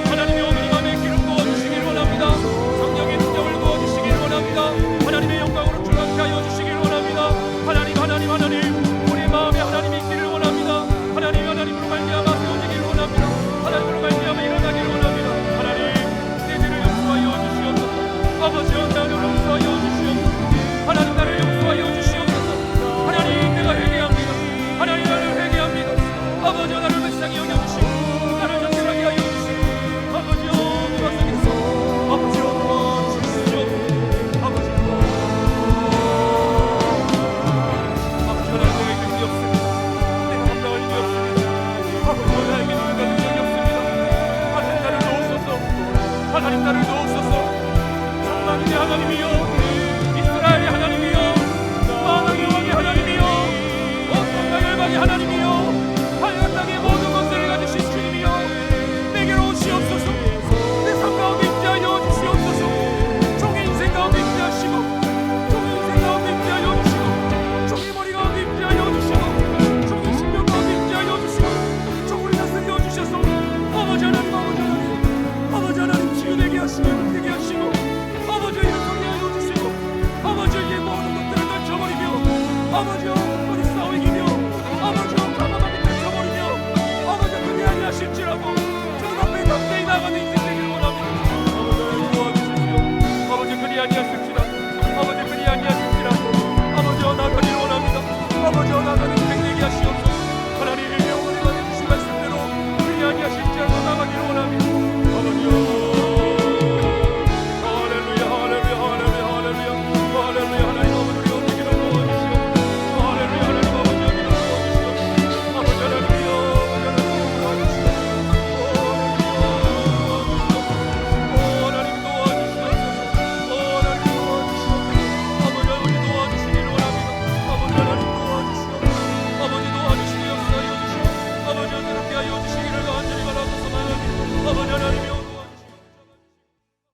하나님의 오늘 이 밤에 기름 부어주시기를 원합니다. 성령의 능력을 부어주시기를 원합니다. 하나님의 영광으로 충만케 하여 주시기를 원합니다. 하나님 우리 마음에 하나님이 있기를 원합니다. 하나님으로 말미암아 세워지기를 원합니다. 하나님으로 말미암아 일어나기를 원합니다. 하나님 내 죄를 용서하여 주시옵소서. 아버지여 나를 용서하여 주시옵소서. 하나님 나를 용서하여 주시옵소서. 하나님 내가 회개합니다. 하나님 나를 회개합니다. 아버지여 나를 불쌍히 여겨주시고 나를 정결하게 하여 주시고 아버지여 도와주시옵소서. 아버지여 도와주시옵소서. 아버지여 하나님 내게 힘이 없습니다. 내가 감당할 힘이 없습니다. 아버지여 나에게 누가 능력이 없습니다. 하나님 나를 도우소서. 하나님 나를 도우소서. 전망의 하나님이여 이스라엘의 하나님이여 만왕의 왕의 하나님이여 온 땅의 열방의 하나님이여 하늘 땅의 모든 것들을 가지신 주님이여 내게로 오시옵소서. 내 삶 가운데 임재하여 주시옵소서. 종의 인생 가운데 임재하시고 종의 인생 가운데 임재하여 주시고 종의 머리 가운데 임재하여 주시고 종의 신명 가운데 임재하여 주시고 종을 다스려 주셔서 아버지 하나님 치유되게 하시고 회복되게 하시고 아버지 이를 통하여 주시고 아버지의 모든 것들을 던져버리며 아버지여